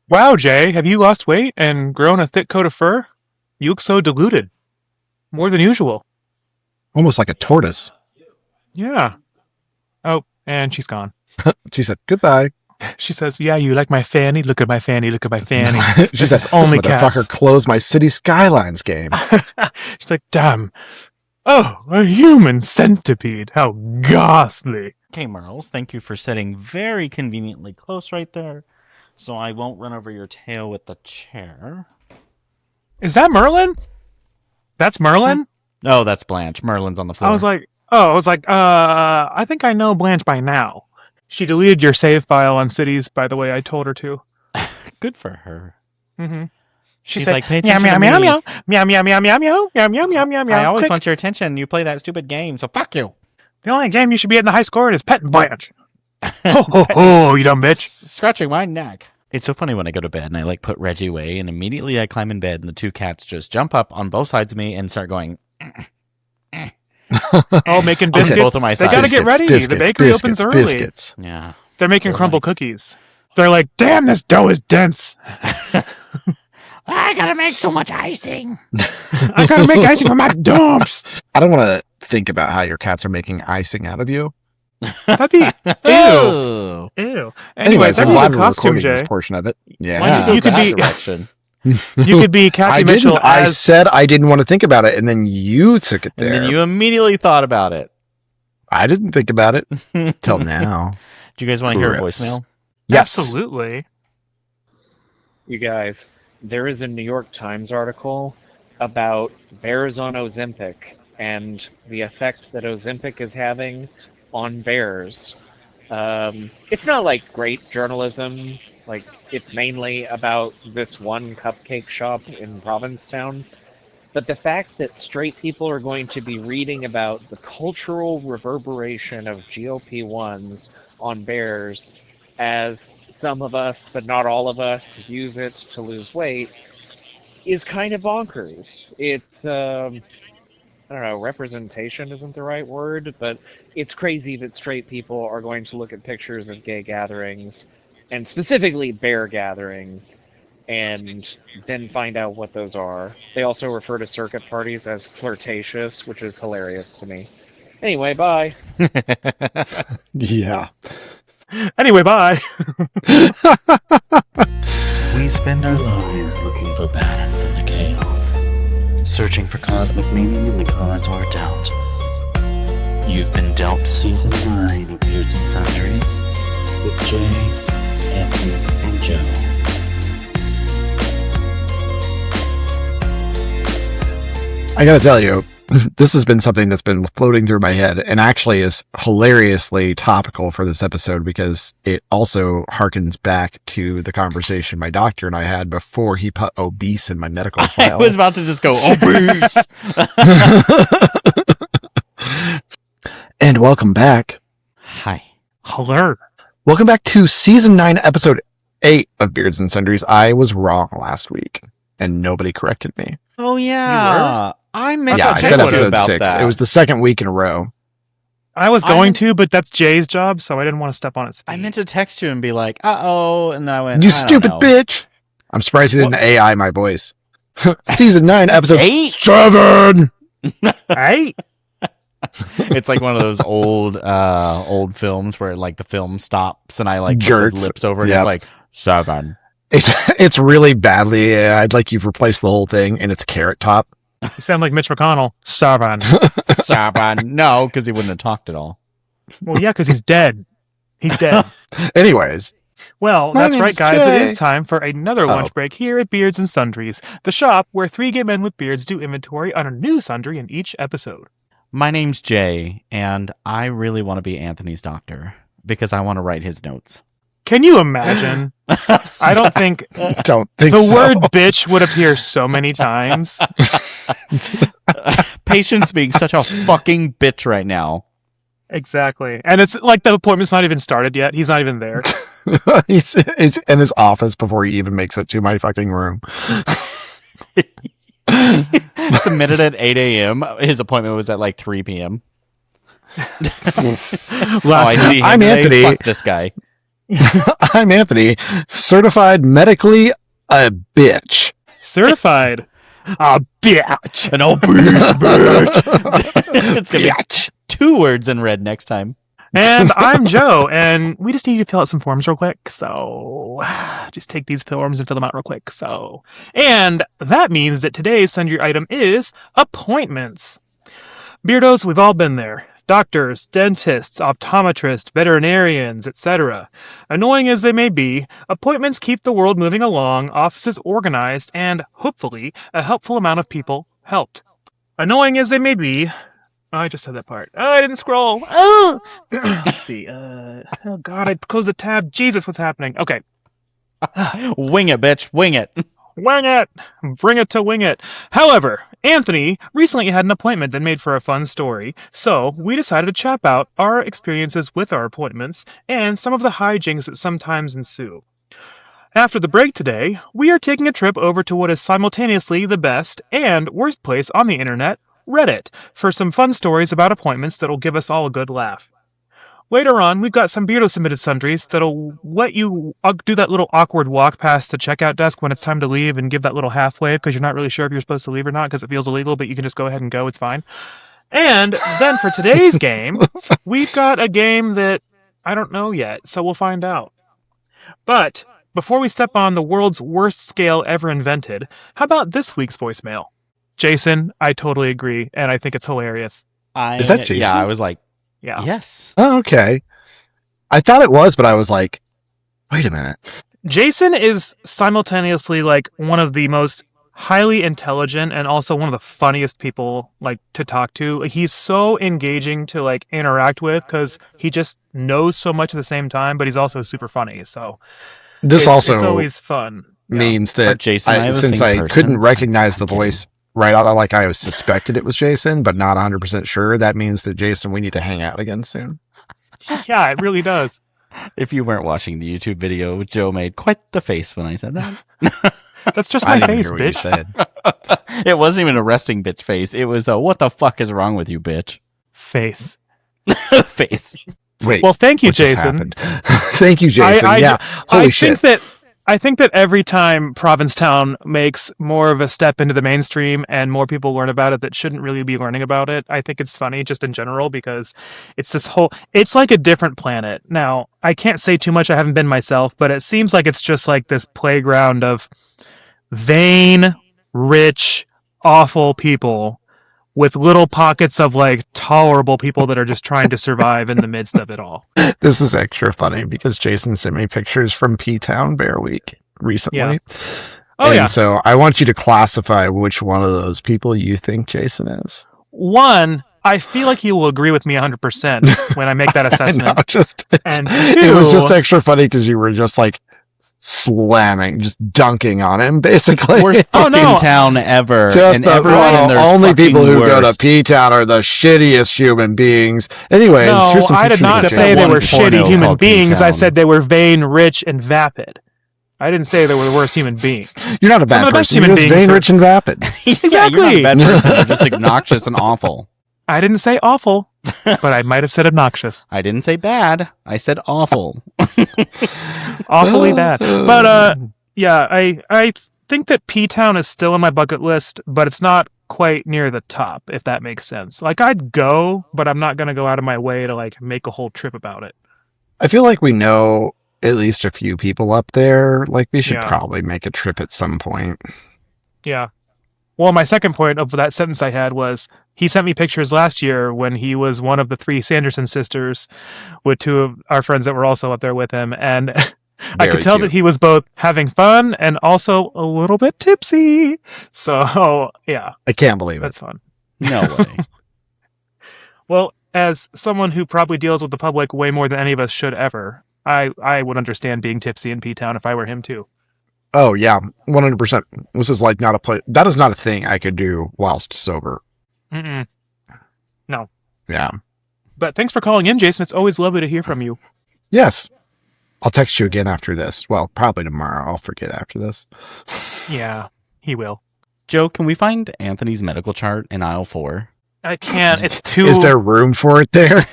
Wow, Jay, have you lost weight and grown a thick coat of fur? You look so diluted. More than usual. Almost like a tortoise. Yeah. Oh, and she's gone. She said, goodbye. She says, yeah, you like my fanny? Look at my fanny, look at my fanny. She said, only this motherfucker closed my City Skylines game. She's like, damn. Oh, a human centipede. How ghastly. Okay, Merles, thank you for sitting very conveniently close right there, so I won't run over your tail with the chair. Is that Merlin? That's Merlin? Oh, that's Blanche. Merlin's on the floor. I was like, I think I know Blanche by now. She deleted your save file on Cities, by the way. I told her to. Good for her. Mm-hmm. She's said, like, pay attention meow, to meow, me. meow, meow, meow, meow, meow, meow, meow, meow, meow, meow, meow. I always Click. want your attention. You play that stupid game, so fuck you. The only game you should be getting the high score is Pet and Blanche. Ho, ho, ho, you dumb bitch. Scratching my neck. It's so funny when I go to bed and I put Reggie away, and immediately I climb in bed and the two cats just jump up on both sides of me and start going. Oh, making biscuits. Both of my they sides. got to get ready. The bakery opens early. Biscuits. Yeah. They're making Crumbl cookies. They're like, damn, this dough is dense. I gotta make so much icing. I gotta make icing for my dumps. I don't want to think about how your cats are making icing out of you. That'd be ew. Ew. Anyways, I'm that'd glad be the we're costume, recording this Jay. portion of it. Yeah. Why don't you You go could that be- direction? You could be Kathy I Mitchell didn't. I as... said I didn't want to think about it, and then you took it there. And then you immediately thought about it. I didn't think about it till now. Do you guys want to hear a Gross. voicemail? Yes. Absolutely. You guys, there is a New York Times article about bears on Ozempic and the effect that Ozempic is having on bears. It's not like great journalism. Like, it's mainly about this one cupcake shop in Provincetown. But the fact that straight people are going to be reading about the cultural reverberation of GLP-1s on bears as some of us, but not all of us, use it to lose weight is kind of bonkers. It's, I don't know, representation isn't the right word, but it's crazy that straight people are going to look at pictures of gay gatherings, and specifically bear gatherings, and then find out what those are. They also refer to circuit parties as flirtatious, which is hilarious to me. Anyway, bye. Yeah. Anyway, bye. We spend our lives looking for patterns in the chaos, searching for cosmic meaning in the cards we're dealt. You've been dealt Season 9 of Beards and Sundries with Jay, Anthony, and Joe. I gotta tell you, this has been something that's been floating through my head and actually is hilariously topical for this episode because it also harkens back to the conversation my doctor and I had before he put obese in my medical file. I was about to just go, obese! And welcome back. Hi. Hello. Welcome back to Season 9, Episode 8 of Beards and Sundries. I was wrong last week and nobody corrected me. Oh, yeah. I meant Yeah, to I said text you episode about 6. that. It was the second week in a row. I was going to, but that's Jay's job, so I didn't want to step on its feet. I meant to text you and be like, uh-oh, and then I went, You I don't stupid know. bitch. I'm surprised he didn't AI my voice. Season 9, Episode 8? 7. Hey? It's like one of those old films where like the film stops and I like put Jerks. the lips over and Yep. it's like 7. It's really badly. I'd like you've replaced the whole thing and it's Carrot Top. You sound like Mitch McConnell. Starvan. 7. No, because he wouldn't have talked at all. Well, yeah, because he's dead. He's dead. Anyways, Well, My that's name's right, guys. Jay. It is time for another lunch break here at Beards and Sundries, the shop where three gay men with beards do inventory on a new sundry in each episode. My name's Jay, and I really want to be Anthony's doctor because I want to write his notes. Can you imagine? I don't think don't think the so. word bitch would appear so many times. Patience being such a fucking bitch right now. Exactly. And it's like the appointment's not even started yet. He's not even there. he's in his office before he even makes it to my fucking room. Submitted at 8 a.m. His appointment was at like 3 p.m. I see him I'm today. Anthony. Fuck this guy. I'm Anthony, certified medically a bitch. Certified. A bitch. An obese bitch. It's going to be 2 words in red next time. And I'm Joe, and we just need you to fill out some forms real quick. So just take these forms and fill them out real quick. And that means that today's sundry item is appointments. Beardos, we've all been there. Doctors, dentists, optometrists, veterinarians, etc. Annoying as they may be, appointments keep the world moving along, offices organized, and, hopefully, a helpful amount of people helped. Annoying as they may be... I just said that part. Oh, I didn't scroll. Oh! Let's see. Oh, God, I closed the tab. Jesus, what's happening? Okay. Wing it, bitch. Wing it. Wing it! Bring it to wing it. However, Anthony recently had an appointment and made for a fun story, so we decided to chat out our experiences with our appointments and some of the hijinks that sometimes ensue. After the break today, we are taking a trip over to what is simultaneously the best and worst place on the internet, Reddit, for some fun stories about appointments that'll give us all a good laugh. Later on, we've got some Beardos submitted sundries that'll let you do that little awkward walk past the checkout desk when it's time to leave and give that little half wave because you're not really sure if you're supposed to leave or not because it feels illegal, but you can just go ahead and go. It's fine. And then for today's game, we've got a game that I don't know yet, so we'll find out. But before we step on the world's worst scale ever invented, how about this week's voicemail? Jason, I totally agree, and I think it's hilarious. Is that Jason? Yeah, I was like, yeah. Yes. Oh, okay. I thought it was, but I was like, wait a minute. Jason is simultaneously like one of the most highly intelligent and also one of the funniest people like to talk to. He's so engaging to like interact with because he just knows so much at the same time, but he's also super funny. So this it's always fun. Means that Jason, since I couldn't recognize the voice right out, like I was suspected it was Jason, but not 100% sure. That means that Jason, we need to hang out again soon. Yeah, it really does. If you weren't watching the YouTube video, Joe made quite the face when I said that. That's just my face, bitch. It wasn't even a resting bitch face. It was a what the fuck is wrong with you, bitch? Face. Face. Wait. Well, thank you, Jason. Thank you, Jason. Holy shit. I think that every time Provincetown makes more of a step into the mainstream and more people learn about it that shouldn't really be learning about it, I think it's funny just in general because it's it's like a different planet. Now, I can't say too much, I haven't been myself, but it seems like it's just like this playground of vain, rich, awful people with little pockets of like tolerable people that are just trying to survive in the midst of it all. This is extra funny because Jason sent me pictures from P-Town Bear Week recently. Yeah. Oh, and so I want you to classify which one of those people you think Jason is. One, I feel like he will agree with me 100% when I make that assessment. And two, it was just extra funny because you were just like slamming, just dunking on him, basically. Worst fucking town ever. Just and everyone in there's only people who worst. go to P-Town are the shittiest human beings. Anyways, no, here's some I did not say they were shitty human beings. I said they were vain, rich, and vapid. I didn't say they were the worst human beings. You're not a bad person. You're just vain, rich, and vapid. Exactly. Yeah, you're not a bad person. You're just obnoxious and awful. I didn't say awful, but I might have said obnoxious. I didn't say bad. I said awful. Awfully bad. But yeah, I think that P-Town is still on my bucket list, but it's not quite near the top, if that makes sense. Like, I'd go, but I'm not going to go out of my way to like make a whole trip about it. I feel like we know at least a few people up there. Like, we should probably make a trip at some point. Yeah. Well, my second point of that sentence I had was he sent me pictures last year when he was one of the 3 Sanderson sisters with 2 of our friends that were also up there with him. And I could tell that he was both having fun and also a little bit tipsy. So, yeah. I can't believe it. That's fun. No way. Well, as someone who probably deals with the public way more than any of us should ever, I would understand being tipsy in P-Town if I were him too. Oh, yeah, 100%. This is like not a play. That is not a thing I could do whilst sober. Mm-mm. No. Yeah. But thanks for calling in, Jason. It's always lovely to hear from you. Yes. I'll text you again after this. Well, probably tomorrow. I'll forget after this. Yeah, he will. Joe, can we find Anthony's medical chart in aisle 4? I can't. It's too... Is there room for it there?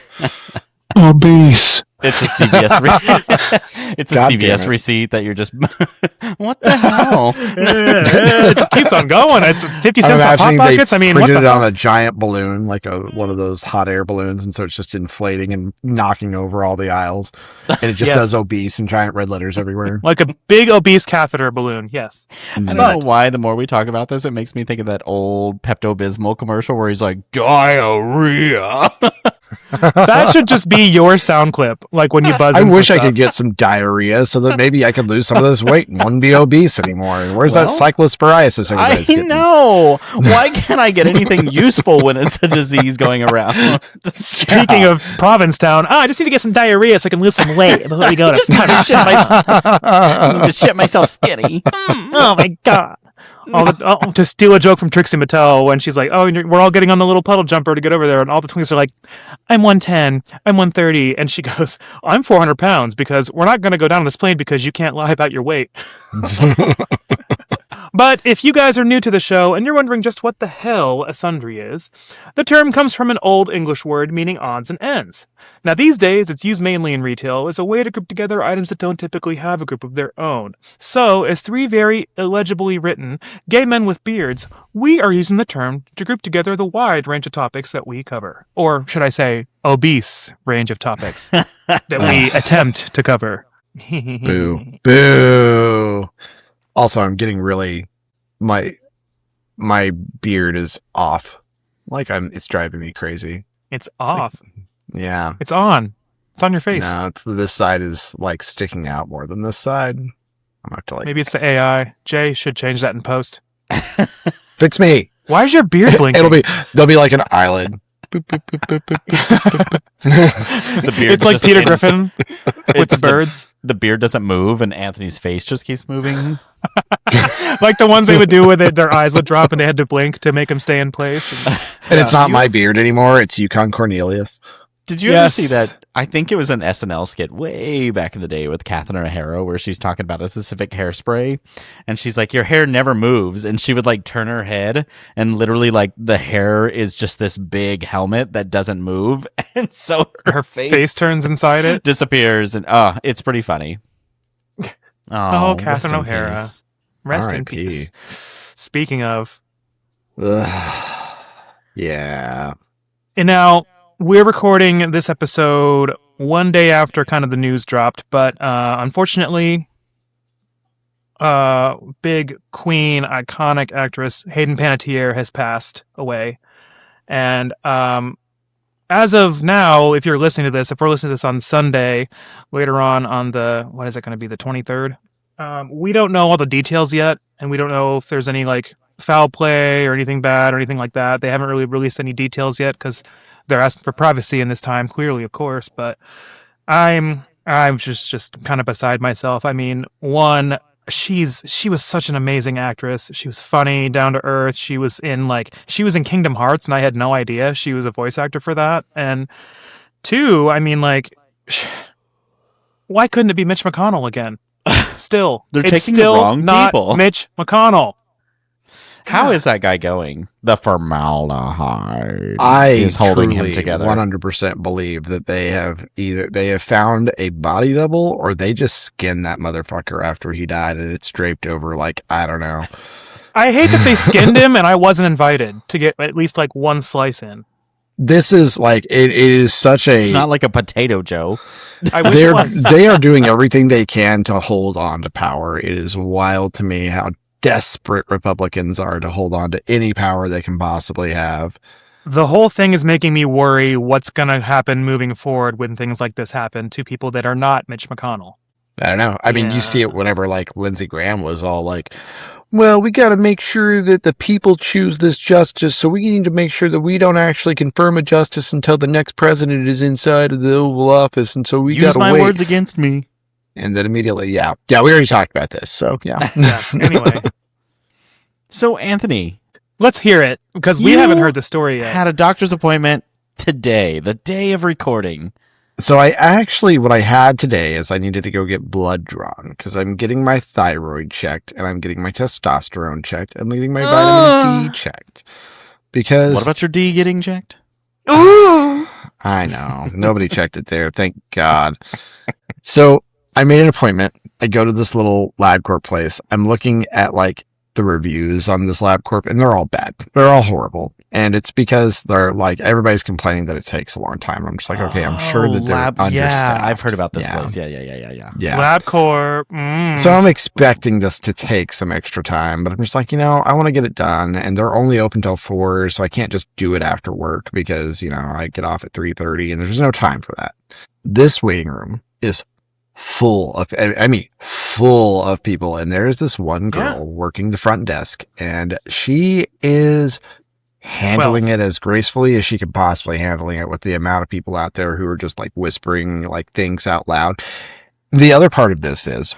obese. It's a CVS. It's a God damn CVS it. receipt that you're just. What the hell? It just keeps on going. It's 50 I'm cents on Hot imagining Pockets. they I mean, what printed the it on hell? a giant balloon, like one of those hot air balloons, and so it's just inflating and knocking over all the aisles. And it just Yes. says obese in giant red letters everywhere. Like a big obese catheter balloon. Yes. I don't But- know why. The more we talk about this, it makes me think of that old Pepto Bismol commercial where he's like diarrhea. That should just be your sound clip. Like when you buzz I in for wish I stuff. could get some diarrhea so that maybe I could lose some of this weight and wouldn't be obese anymore. Where's that Well, cyclosporiasis everybody's I getting? know. Why can't I get anything useful when it's a disease going around? Speaking of Provincetown, I just need to get some diarrhea so I can lose some weight before we go to Just need to shit myself. Need to shit myself skinny. Oh my god. To steal a joke from Trixie Mattel when she's like, "Oh, we're all getting on the little puddle jumper to get over there," and all the twinks are like, "I'm 110, I'm 130," and she goes, "I'm 400 pounds because we're not going to go down on this plane because you can't lie about your weight." But if you guys are new to the show and you're wondering just what the hell a sundry is, the term comes from an old English word meaning odds and ends. Now these days it's used mainly in retail as a way to group together items that don't typically have a group of their own. So, as three very illegibly written gay men with beards, we are using the term to group together the wide range of topics that we cover. Or should I say, obese range of topics that we attempt to cover. Boo. Boo. Also, I'm getting really my beard is off. Like it's driving me crazy. It's off. Yeah. It's on. It's on your face. No, this side is like sticking out more than this side. I'm gonna have to like Maybe it's the AI. Jay should change that in post. fix me. Why is your beard blinking? There'll be like an eyelid. Boop, boop, boop, boop, boop, boop, boop. The beard It's like just- Peter Griffin with It's the birds. The beard doesn't move, and Anthony's face just keeps moving. Like the ones they would do where their eyes would drop and they had to blink to make them stay in place. And it's not my beard anymore. It's Yukon Cornelius. Did you ever see that? I think it was an SNL skit way back in the day with Catherine O'Hara where she's talking about a specific hairspray and she's like, your hair never moves. And she would like turn her head and literally like the hair is just this big helmet that doesn't move. And so her Face turns inside it. disappears. And it's pretty funny. Oh, rest Catherine in O'Hara. peace. Rest in R.I.P.. peace. Speaking of, Ugh. Yeah. and now we're recording this episode one day after kind of the news dropped, but unfortunately, big queen, iconic actress Hayden Panettiere has passed away. And as of now, if you're listening to this, if we're listening to this on Sunday, later on the, what is it going to be, the 23rd? We don't know all the details yet, and we don't know if there's any like foul play or anything bad or anything like that. They haven't really released any details yet because they're asking for privacy in this time, clearly, of course. But I'm just kind of beside myself. I mean, one, she was such an amazing actress. She was funny, down to earth. She was in Kingdom Hearts, and I had no idea she was a voice actor for that. And two, I mean, like, why couldn't it be Mitch McConnell again? Still, They're it's taking the still wrong not people. Mitch McConnell. How is that guy going? The formaldehyde I is holding truly him together. 100% believe that they have found a body double or they just skinned that motherfucker after he died and it's draped over like, I don't know. I hate that they skinned him and I wasn't invited to get at least like one slice in. This is like, it is such a... It's not like a potato, Joe. I wish it was. they are doing everything they can to hold on to power. It is wild to me how desperate Republicans are to hold on to any power they can possibly have. The whole thing is making me worry what's going to happen moving forward when things like this happen to people that are not Mitch McConnell. I don't know. I mean, Yeah. you see it whenever like Lindsey Graham was all like, well, we got to make sure that the people choose this justice. So we need to make sure that we don't actually confirm a justice until the next president is inside of the Oval Office. And so we got Use to my wait. words against me. And then immediately, yeah, we already talked about this. So yeah. Yeah. Anyway, So, Anthony, let's hear it because we You haven't heard the story yet. had a doctor's appointment today, the day of recording. So what I had today is I needed to go get blood drawn because I'm getting my thyroid checked and I'm getting my testosterone checked. I'm getting my vitamin D checked because What about your D getting checked? Ooh. I know. Nobody checked it there. Thank God. So I made an appointment. I go to this little LabCorp place. I'm looking at like the reviews on this LabCorp, and they're all bad. They're all horrible. And it's because they're like, everybody's complaining that it takes a long time. I'm just like, okay, I'm sure that they're understaffed. Yeah, I've heard about this Yeah. place. Yeah. Yeah. LabCorp. So I'm expecting this to take some extra time, but I'm just like, I want to get it done, and they're only open till 4, so I can't just do it after work because, I get off at 3:30 and there's no time for that. This waiting room is full of people, and there's this one girl working the front desk, and she is handling it as gracefully as she could possibly handling it with the amount of people out there who are just like whispering like things out loud. The other part of this is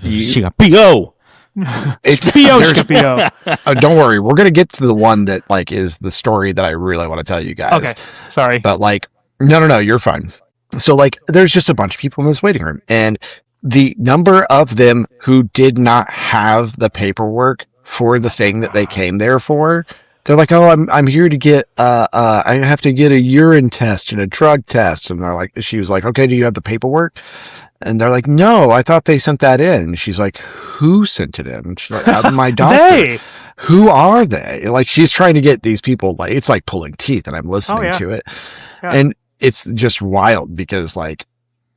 she got PO. It's PO. don't worry, we're gonna get to the one that like is the story that I really want to tell you guys. Okay, sorry. But like, no, you're fine. So like, there's just a bunch of people in this waiting room, and the number of them who did not have the paperwork for the thing that they came there for, they're like, oh, I'm here to get, I have to get a urine test and a drug test. And they're like, she was like, okay, do you have the paperwork? And they're like, no, I thought they sent that in. And she's like, who sent it in? She's like, my doctor. They. Who are they? Like, she's trying to get these people, like, it's like pulling teeth, and I'm listening to it. Yeah. And it's just wild because like,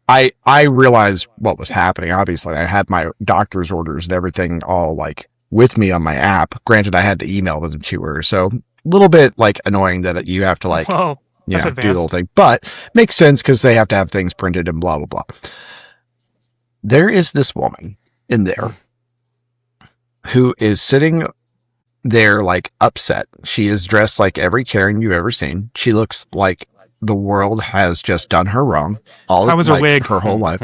I realized what was happening. Obviously, I had my doctor's orders and everything all like with me on my app. Granted, I had to email them to her. So a little bit like annoying that you have to like, Whoa, do that's the whole thing, but makes sense because they have to have things printed and blah, blah, blah. There is this woman in there who is sitting there like upset. She is dressed like every Karen you've ever seen. She looks like the world has just done her wrong. How was her wig? Her whole life.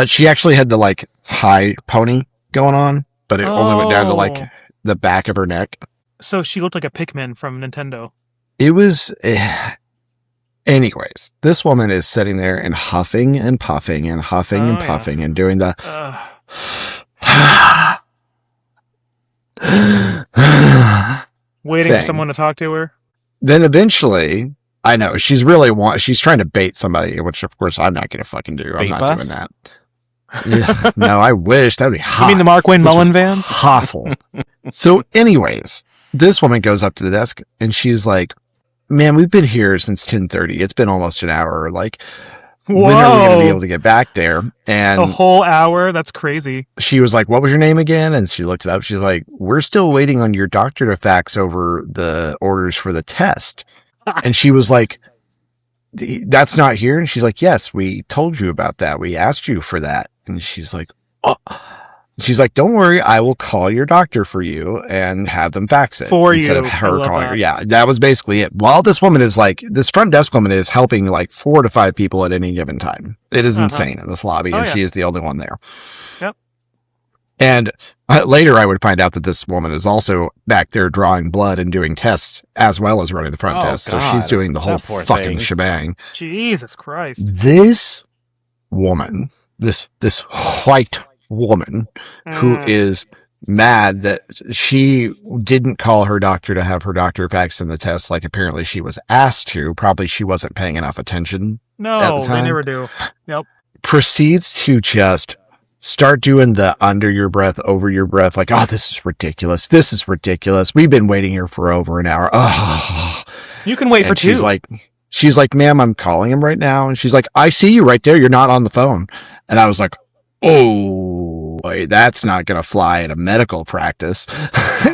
She actually had the like high pony going on, but it only went down to like the back of her neck. So she looked like a Pikmin from Nintendo. It was... Anyways, this woman is sitting there and huffing and puffing and huffing and puffing and doing the... waiting for someone to talk to her. Then eventually... I know she's trying to bait somebody, which of course I'm not going to fucking do. I'm not doing that. Yeah, no, I wish that'd be hot. You mean the Mark Wayne Mullen vans? Awful. So anyways, this woman goes up to the desk and she's like, man, we've been here since 10:30. It's been almost an hour. Like, when are we going to be able to get back there? And a whole hour? That's crazy. She was like, what was your name again? And she looked it up. She's like, we're still waiting on your doctor to fax over the orders for the test. And she was like, that's not here. And she's like, yes, we told you about that. We asked you for that. And she's like, oh. She's like, don't worry. I will call your doctor for you and have them fax it for instead you. of her calling her. Yeah, that was basically it. While this woman is like, this front desk woman is helping like 4 to 5 people at any given time. It is insane in this lobby. And she is the only one there. Yep. And later I would find out that this woman is also back there drawing blood and doing tests as well as running the front desk. So she's doing the whole fucking shebang. Jesus Christ. This woman, this white woman who is mad that she didn't call her doctor to have her doctor fax in the test like apparently she was asked to. Probably she wasn't paying enough attention. No, they never do. Yep. Proceeds to just start doing the under your breath, over your breath, like, oh, this is ridiculous. This is ridiculous. We've been waiting here for over an hour. Oh, you can wait for 2. She's like, ma'am, I'm calling him right now. And she's like, I see you right there. You're not on the phone. And I was like, oh, boy, that's not going to fly at a medical practice.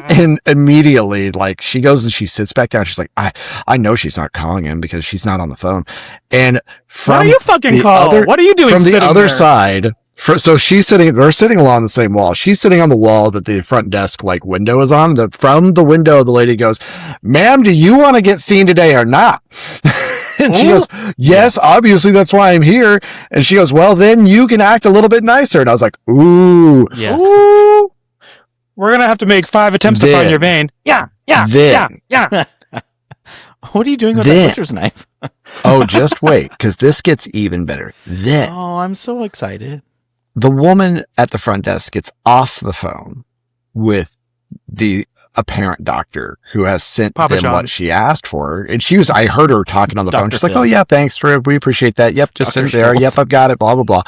And immediately, like, she goes and she sits back down. She's like, I know she's not calling him because she's not on the phone. And from why are you fucking call? What are you doing from the other there? side? So they're sitting along the same wall. She's sitting on the wall that the front desk like window is on. From the window, the lady goes, ma'am, do you want to get seen today or not? And she goes, yes, obviously that's why I'm here. And she goes, well, then you can act a little bit nicer. And I was like, ooh, yes. Ooh. We're going to have to make 5 attempts to find your vein. Yeah. What are you doing with that butcher's knife? Oh, just wait, because this gets even better. Then, oh, I'm so excited. The woman at the front desk gets off the phone with the a parent doctor who has sent Papa them John. what she asked for. And I heard her talking on the phone. Dr. She's like, Phil. "Oh yeah, thanks we appreciate that. Yep, just Dr. send it there. Schultz. Yep, I've got it, blah, blah, blah."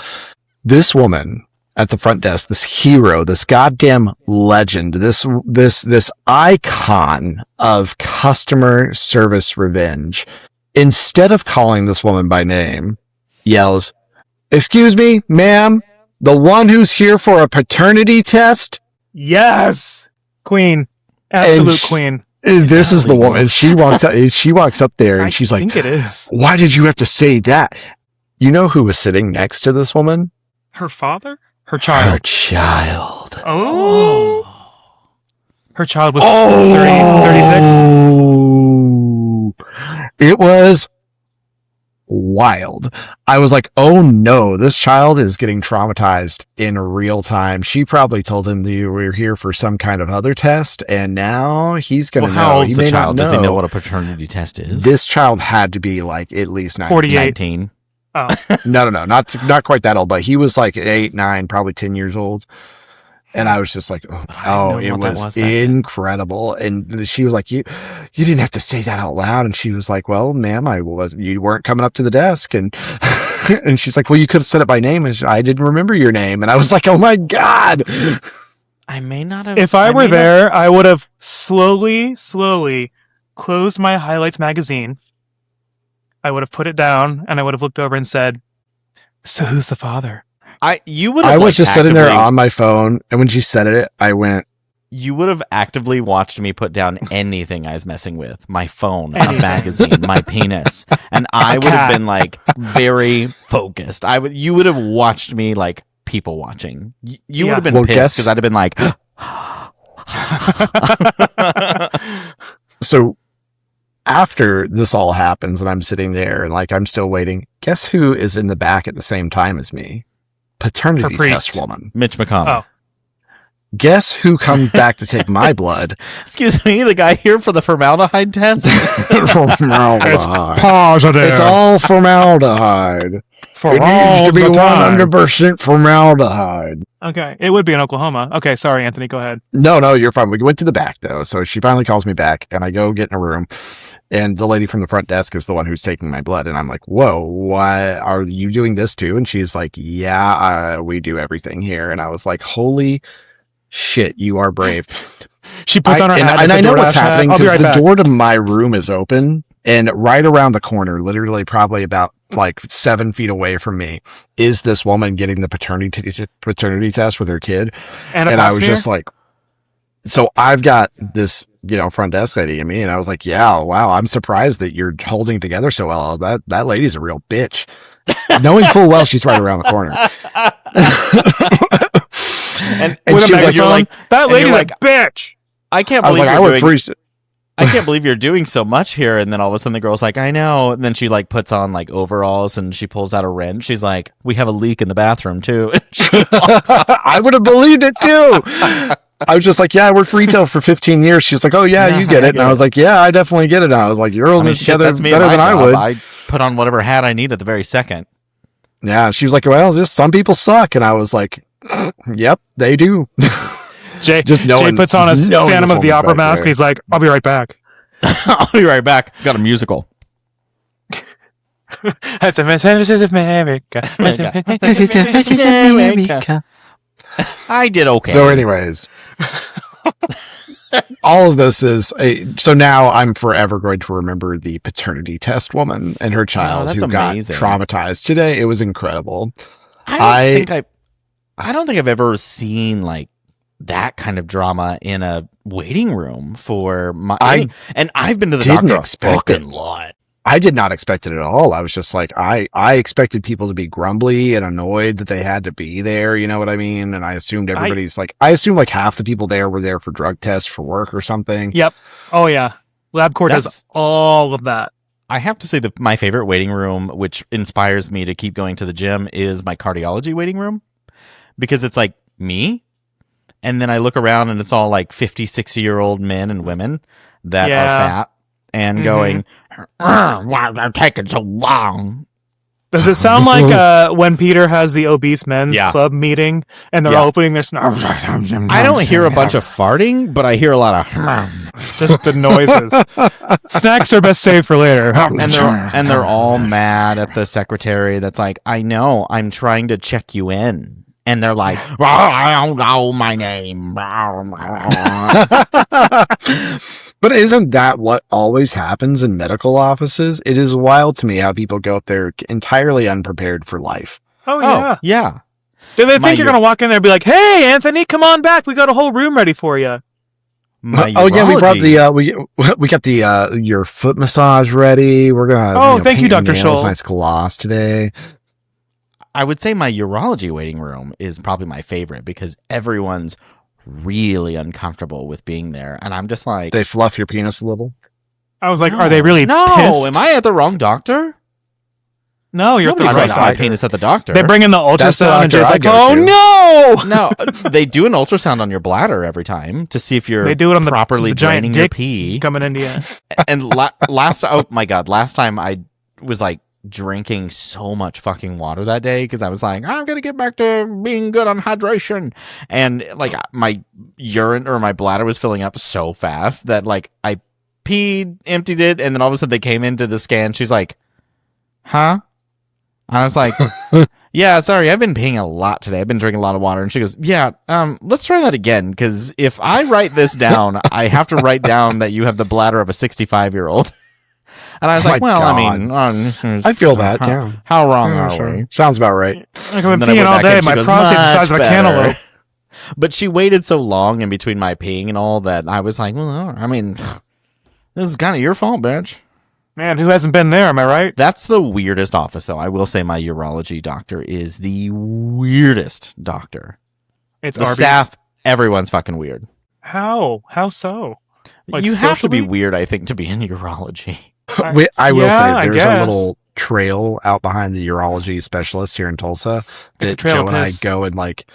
This woman at the front desk, this hero, this goddamn legend, this icon of customer service revenge, instead of calling this woman by name, yells, "Excuse me, ma'am, the one who's here for a paternity test?" Yes, queen, absolute And queen. This that is the legal? woman. She walks up there and I she's like, think it is "Why did you have to say that?" You know who was sitting next to this woman? her father, her Her child. child. Oh, her child was Oh, 36. It was wild. I was like, "Oh no, this child is getting traumatized in real time." She probably told him that you were here for some kind of other test, and now he's going to Well, how know. old's He the may child? not Does he know what a paternity test is? This child had to be like at least 9. 48. 19. Oh, No, not quite that old, but he was like 8, 9, probably 10 years old. And I was just like, I didn't oh, know it what that was was back then. incredible. And she was like, you didn't have to say that out loud. And she was like, "Well, ma'am, you weren't coming up to the desk." And, and she's like, "Well, you could have said it by name." And I didn't remember your name. And I was like, "Oh my God." I may not have. if I were may not- there, I would have slowly closed my highlights magazine. I would have put it down, and I would have looked over and said, "So who's the father?" You would. I Have, was just sitting there actively- on my phone. And when she said it, I went, You would have actively watched me put down anything I was messing with. My phone, a Anything. magazine, my penis. And I would have been like very focused. You would have watched me like people watching. You would Yeah. have been Well, pissed guess- because I'd have been like, so after this all happens and I'm sitting there and like I'm still waiting, guess who is in the back at the same time as me? Paternity Her priest. test woman. Mitch McConnell. Oh. Guess who comes back to take my blood? Excuse me, the guy here for the formaldehyde test? Formaldehyde. Positive. It's all formaldehyde. for It all needs to be the time. 100% formaldehyde. Okay, it would be in Oklahoma. Okay, sorry, Anthony. Go ahead. No, you're fine. We went to the back though. So she finally calls me back and I go get in a room and the lady from the front desk is the one who's taking my blood. And I'm like, "Whoa, why are you doing this too?" And she's like, "Yeah, we do everything here." And I was like, "Holy shit, you are brave." She puts on her hat. and I know what's DoorDash hat. happening I'll be because right the back. door to my room is open and right around the corner, literally probably about like 7 feet away from me, is this woman getting the paternity test with her kid. And a And I pap was smear? just like, so I've got this, front desk lady in me. And I was like, "Yeah, wow, I'm surprised that you're holding together so well. That lady's a real bitch." Knowing full well she's right around the corner. and with a she was like, megaphone. That and lady's you're a like- bitch. I can't I was believe like, "I you're work doing for I can't believe you're doing so much here." And then all of a sudden the girl's like, "I know." And then she like puts on like overalls and she pulls out a wrench. She's like, "We have a leak in the bathroom too." And she walks out. I would have believed it too. I was just like, "Yeah, I worked retail for 15 years." She's like, "Oh yeah, Yeah, you get I it." And get I was it. like, "Yeah, I definitely get it." And I was like, "You're I holding mean, it shit, together that's me better and than my I job. would." I put on whatever hat I need at the very second. Yeah, she was like, "Well, just some people suck." And I was like, "Yep, they do." Jay Just knowing- Jay puts on a just knowing Phantom this of the woman's Opera back mask. there. And he's like, "I'll be right back." I'll be right back. Got a musical. That's a message of America. I did okay. So, anyways, all of this is so now I'm forever going to remember the paternity test woman and her child that's who amazing. got traumatized today. It was incredible. I don't think I've ever seen like that kind of drama in a waiting room for and I've been to the didn't doctor a expect it. fucking lot. I did not expect it at all. I was just like, I expected people to be grumbly and annoyed that they had to be there. You know what I mean? And I assumed everybody's I assumed like half the people there were there for drug tests for work or something. Yep. Oh yeah. LabCorp does That's- all of that. I have to say that my favorite waiting room, which inspires me to keep going to the gym, is my cardiology waiting room. Because it's like me, and then I look around and it's all like 50, 60-year-old men and women that Yeah. are fat and Mhm. going, "Why are they taking so long?" Does it sound like when Peter has the obese men's Yeah. club meeting and they're Yeah. all opening their snarls? I don't hear a bunch of farting, but I hear a lot of Just the noises. Snacks are best saved for later. and they're all mad at the secretary that's like, I know, I'm trying to check you in. And they're like, I don't know my name. But isn't that what always happens in medical offices? It is wild to me how people go up there entirely unprepared for life. Oh, yeah. Oh, yeah. Do they My think you're going to walk in there and be like, hey, Anthony, come on back. We got a whole room ready for you. Oh yeah, we brought the we got the your foot massage ready. We're gonna thank you, paint Dr. your nails Scholl. nice gloss today. I would say my urology waiting room is probably my favorite because everyone's really uncomfortable with being there. And I'm just like, They fluff your penis a little. I was like, are they really No, pissed? am I at the wrong doctor? No, you're at the Nobody right writes my doctor. penis at the doctor. They bring in the ultrasound and doctor Jay's I like, go oh, to." no! No, they do an ultrasound on your bladder every time to see if you're They do it on properly the giant draining your dick pee. coming into you. And oh my God, last time I was like drinking so much fucking water that day because I was like, I'm going to get back to being good on hydration. And like my urine or my bladder was filling up so fast that like I peed, emptied it, and then all of a sudden they came into the scan. She's like, huh? I was like, yeah, sorry, I've been peeing a lot today. I've been drinking a lot of water. And she goes, yeah, let's try that again. Because if I write this down, I have to write down that you have the bladder of a 65-year-old. And I was Oh like, my well, God. I mean, I feel that. Yeah, how wrong Yeah, are sure. we? Sounds about right. Like, I've been And then I peeing went all back day. and she My goes, prostate's the size of "Much a cantaloupe. better." But she waited so long in between my peeing and all that I was like, well, I mean, this is kind of your fault, bitch. Man, who hasn't been there? Am I right? That's the weirdest office, though. I will say my urology doctor is the weirdest doctor. It's The Arby's. staff, everyone's fucking weird. How? How so? Like, you have to be socially? weird, I think, to be in urology. I will Yeah, I say there's guess. a little trail out behind the urology specialist here in Tulsa It's a that trail Joe of and I piss. go and like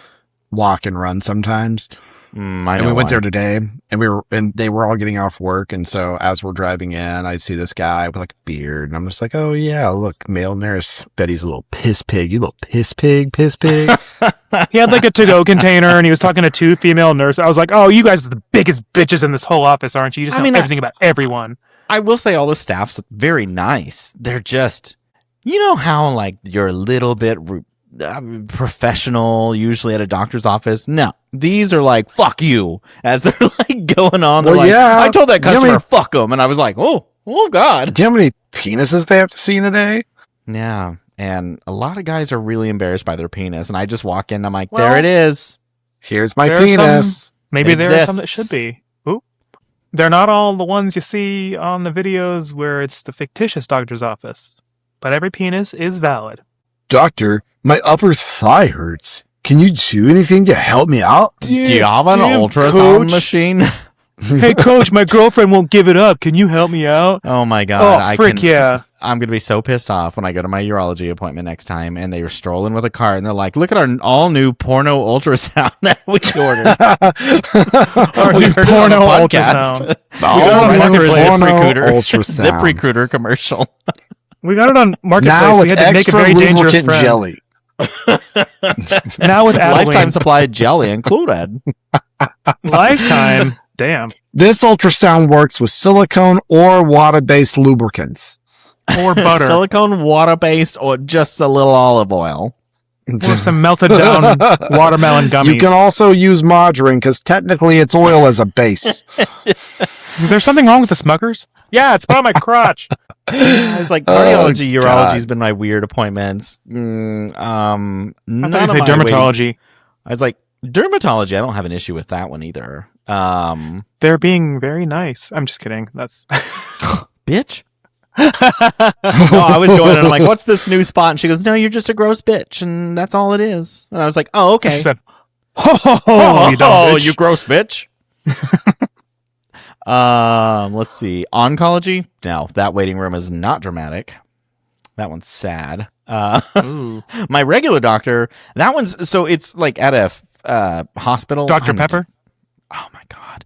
walk and run sometimes. I And know we went why. there today, and they were all getting off work, and so as we're driving in, I see this guy with like a beard, and I'm just like, oh yeah, look, male nurse Betty's a little piss pig, you little piss pig. He had like a to-go container, and he was talking to two female nurses. I was like, oh, you guys are the biggest bitches in this whole office, aren't you? You just I know mean, everything about everyone. I will say all the staff's very nice. They're just, you know how like you're a little bit professional usually at a doctor's office? No. These are like, fuck you, as they're like going on. They're Well, like, yeah. I told that You know customer, what I mean? fuck them. And I was like, oh God. Do you know how many penises they have to see in a day? Yeah. And a lot of guys are really embarrassed by their penis. And I just walk in, I'm like, Well, there it is. Here's my There are penis. Maybe It there are some that exists. should be. Oop. They're not all the ones you see on the videos where it's the fictitious doctor's office. But every penis is valid. Doctor, my upper thigh hurts. Can you do anything to help me out? Do you have an damn, ultrasound coach. machine? Hey, coach, my girlfriend won't give it up. Can you help me out? Oh my God. Oh, frick yeah. I'm going to be so pissed off when I go to my urology appointment next time and they were strolling with a cart and they're like, look at our all new porno ultrasound that we ordered. Our We new heard it on a porno podcast. ultrasound. We got it on right under a Marketplace. ZipRecruiter. Ultrasound. ZipRecruiter commercial. We got it on Marketplace. Now We with had to make a extra very dangerous lubricant friend. jelly. Now with Lifetime Adeline. supply of jelly included. Lifetime. Damn. This ultrasound works with silicone or water-based lubricants. Or butter. Silicone, water-based, or just a little olive oil. Or some melted down watermelon gummies. You can also use margarine because technically it's oil as a base. Is there something wrong with the Smuckers? Yeah, it's on my crotch. I was like, Oh, cardiology, urology God. has been my weird appointments. I None thought you of said my dermatology. waiting- I was like, dermatology, I don't have an issue with that one either. They're being very nice. I'm just kidding. That's Bitch. No, I was going and I'm like, what's this new spot? And she goes, no, you're just a gross bitch, and that's all it is. And I was like, oh, okay. She said, ho, ho, ho, you dumb bitch. you gross bitch. Let's see. Oncology? No, that waiting room is not dramatic. That one's sad. My regular doctor, that one's, so it's like at a hospital. Dr. Pepper? Oh my God.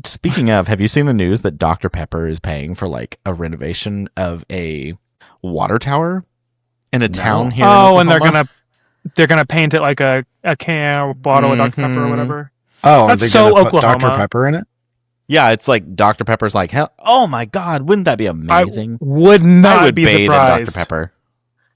Speaking of, have you seen the news that Dr. Pepper is paying for like a renovation of a water tower? in a town here. Oh, in and Oklahoma. they're gonna paint it like a can or bottle of Dr. Pepper or whatever. Oh, That's are they so gonna put Oklahoma. Dr. Pepper in it? Yeah, it's like Dr. Pepper's like, hell, oh my God, wouldn't that be amazing? I would not I would be bathe surprised. in Dr. Pepper.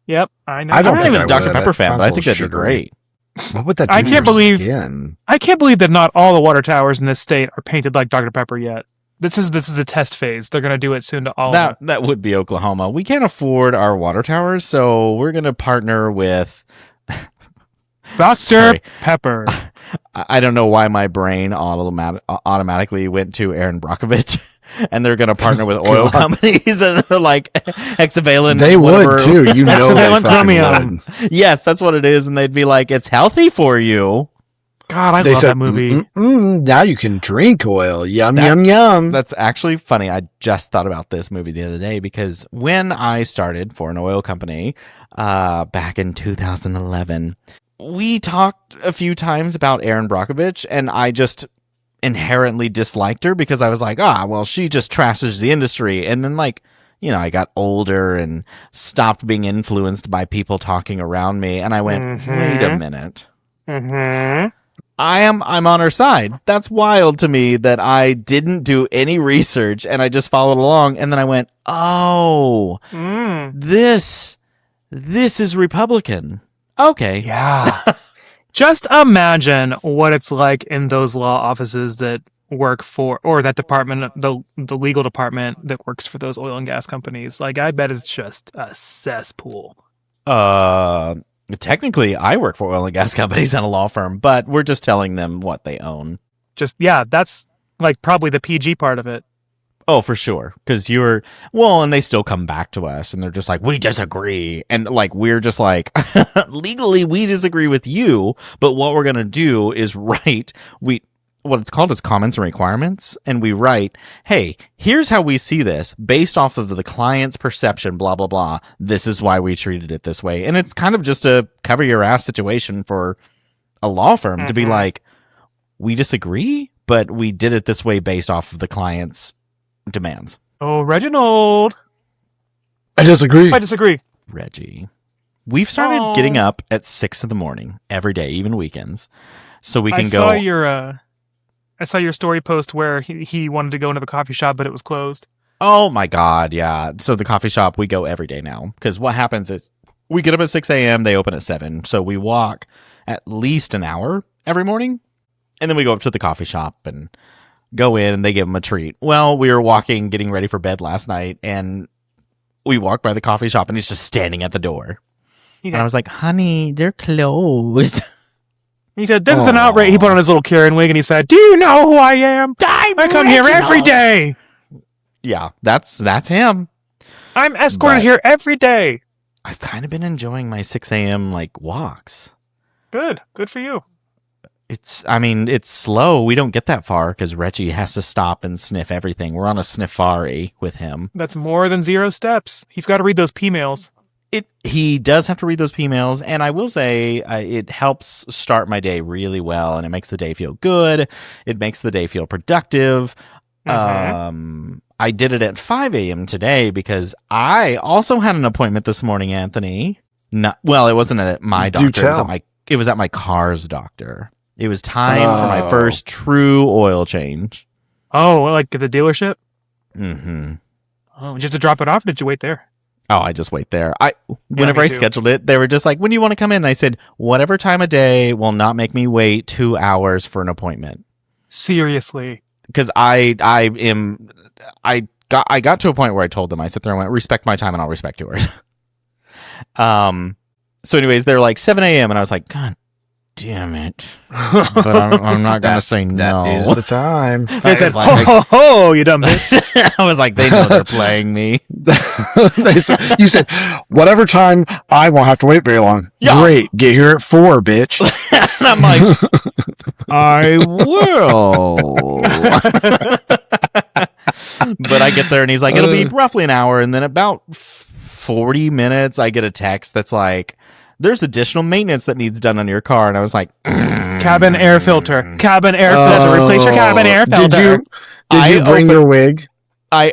Yep, I know. I don't I'm not think even I a Dr. would. Pepper It fan, sounds but I a think little that'd be sugary. great. What would that do I to can't your believe- skin? I can't believe that not all the water towers in this state are painted like Dr. Pepper yet. This is a test phase. They're gonna do it soon to all of them. That would be Oklahoma. We can't afford our water towers, so we're gonna partner with. Dr. Sorry. Pepper. I don't know why my brain automatically went to Aaron Brockovich, and they're gonna partner with oil companies and they're like hexavalent. They whatever. would too. You know, they Hexavalent fucking chromium. would. Yes, that's what it is, and they'd be like, "It's healthy for you." God, I They love said, that movie. Now you can drink oil. Yum, That- yum, yum. That's actually funny. I just thought about this movie the other day because when I started for an oil company back in 2011, we talked a few times about Erin Brockovich, and I just inherently disliked her because I was like, well, she just trashes the industry. And then, like, you know, I got older and stopped being influenced by people talking around me, and I went, wait a minute. Mm-hmm. I'm on her side. That's wild to me that I didn't do any research and I just followed along, and then I went, oh, this is Republican. Okay. Yeah. Just imagine what it's like in those law offices that work for, or that department, the legal department that works for those oil and gas companies. Like, I bet it's just a cesspool. Technically, I work for oil and gas companies and a law firm, but we're just telling them what they own. Just, yeah, that's like probably the PG part of it. Oh, for sure. Because and they still come back to us and they're just like, we disagree. And like, we're just like, legally, we disagree with you. But what we're going to do is write, what it's called is comments and requirements. And we write, hey, here's how we see this based off of the client's perception, blah, blah, blah. This is why we treated it this way. And it's kind of just a cover your ass situation for a law firm to be like, we disagree, but we did it this way based off of the client's demands. Oh, Reginald. I disagree. I disagree. Reggie. We've started getting up at 6 a.m. every day, even weekends. So we can go. I saw your story post where he wanted to go into the coffee shop, but it was closed. Oh my God, yeah. So the coffee shop, we go every day now. Because what happens is we get up at 6 a.m., they open at 7. So we walk at least an hour every morning. And then we go up to the coffee shop and go in and they give them a treat. Well, we were walking, getting ready for bed last night, and we walked by the coffee shop and he's just standing at the door. And I was like, honey, they're closed. He said, this is an outrage. He put on his little Karen wig and he said, do you know who I am? I come here every day. Yeah, that's him. I'm escorted here every day. I've kind of been enjoying my 6 a.m. like walks. Good for you. It's slow. We don't get that far because Reggie has to stop and sniff everything. We're on a sniffari with him. That's more than 0 steps. He's got to read those P-mails. He does have to read those P-mails, and I will say it helps start my day really well, and it makes the day feel good. It makes the day feel productive. I did it at 5 a.m. today because I also had an appointment this morning, Anthony. It wasn't at my doctor. It was at my car's doctor. It was time for my first true oil change. Oh, like at the dealership? Mm-hmm. Oh, did you have to drop it off, or did you wait there? Oh, I just wait there. Whenever me I too. scheduled it, they were just like, when do you want to come in? And I said, whatever time of day will not make me wait 2 hours for an appointment. Seriously. Because I got to a point where I told them, I sat there and went, respect my time and I'll respect yours. So anyways, they're like 7 a.m. and I was like, God damn it. But I'm not going to say no. That is the time. They said, ho, you dumb bitch. I was like, they know they're playing me. You said, whatever time, I won't have to wait very long. Yeah. Great. Get here at 4, bitch. And I'm like, I will. But I get there and he's like, it'll be roughly an hour. And then about 40 minutes, I get a text that's like, there's additional maintenance that needs done on your car. And I was like, Cabin air filter. Cabin air filter. Replace your cabin air filter. Did you bring your wig? I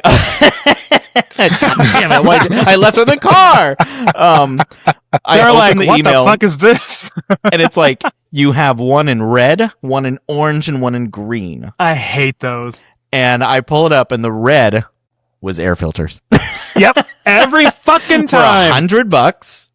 God damn it! I left it in the car. I They're like, opened the what email, the fuck is this? and it's like you have one in red, one in orange, and one in green. I hate those. And I pull it up, and the red was air filters Yep, every fucking for time. $100.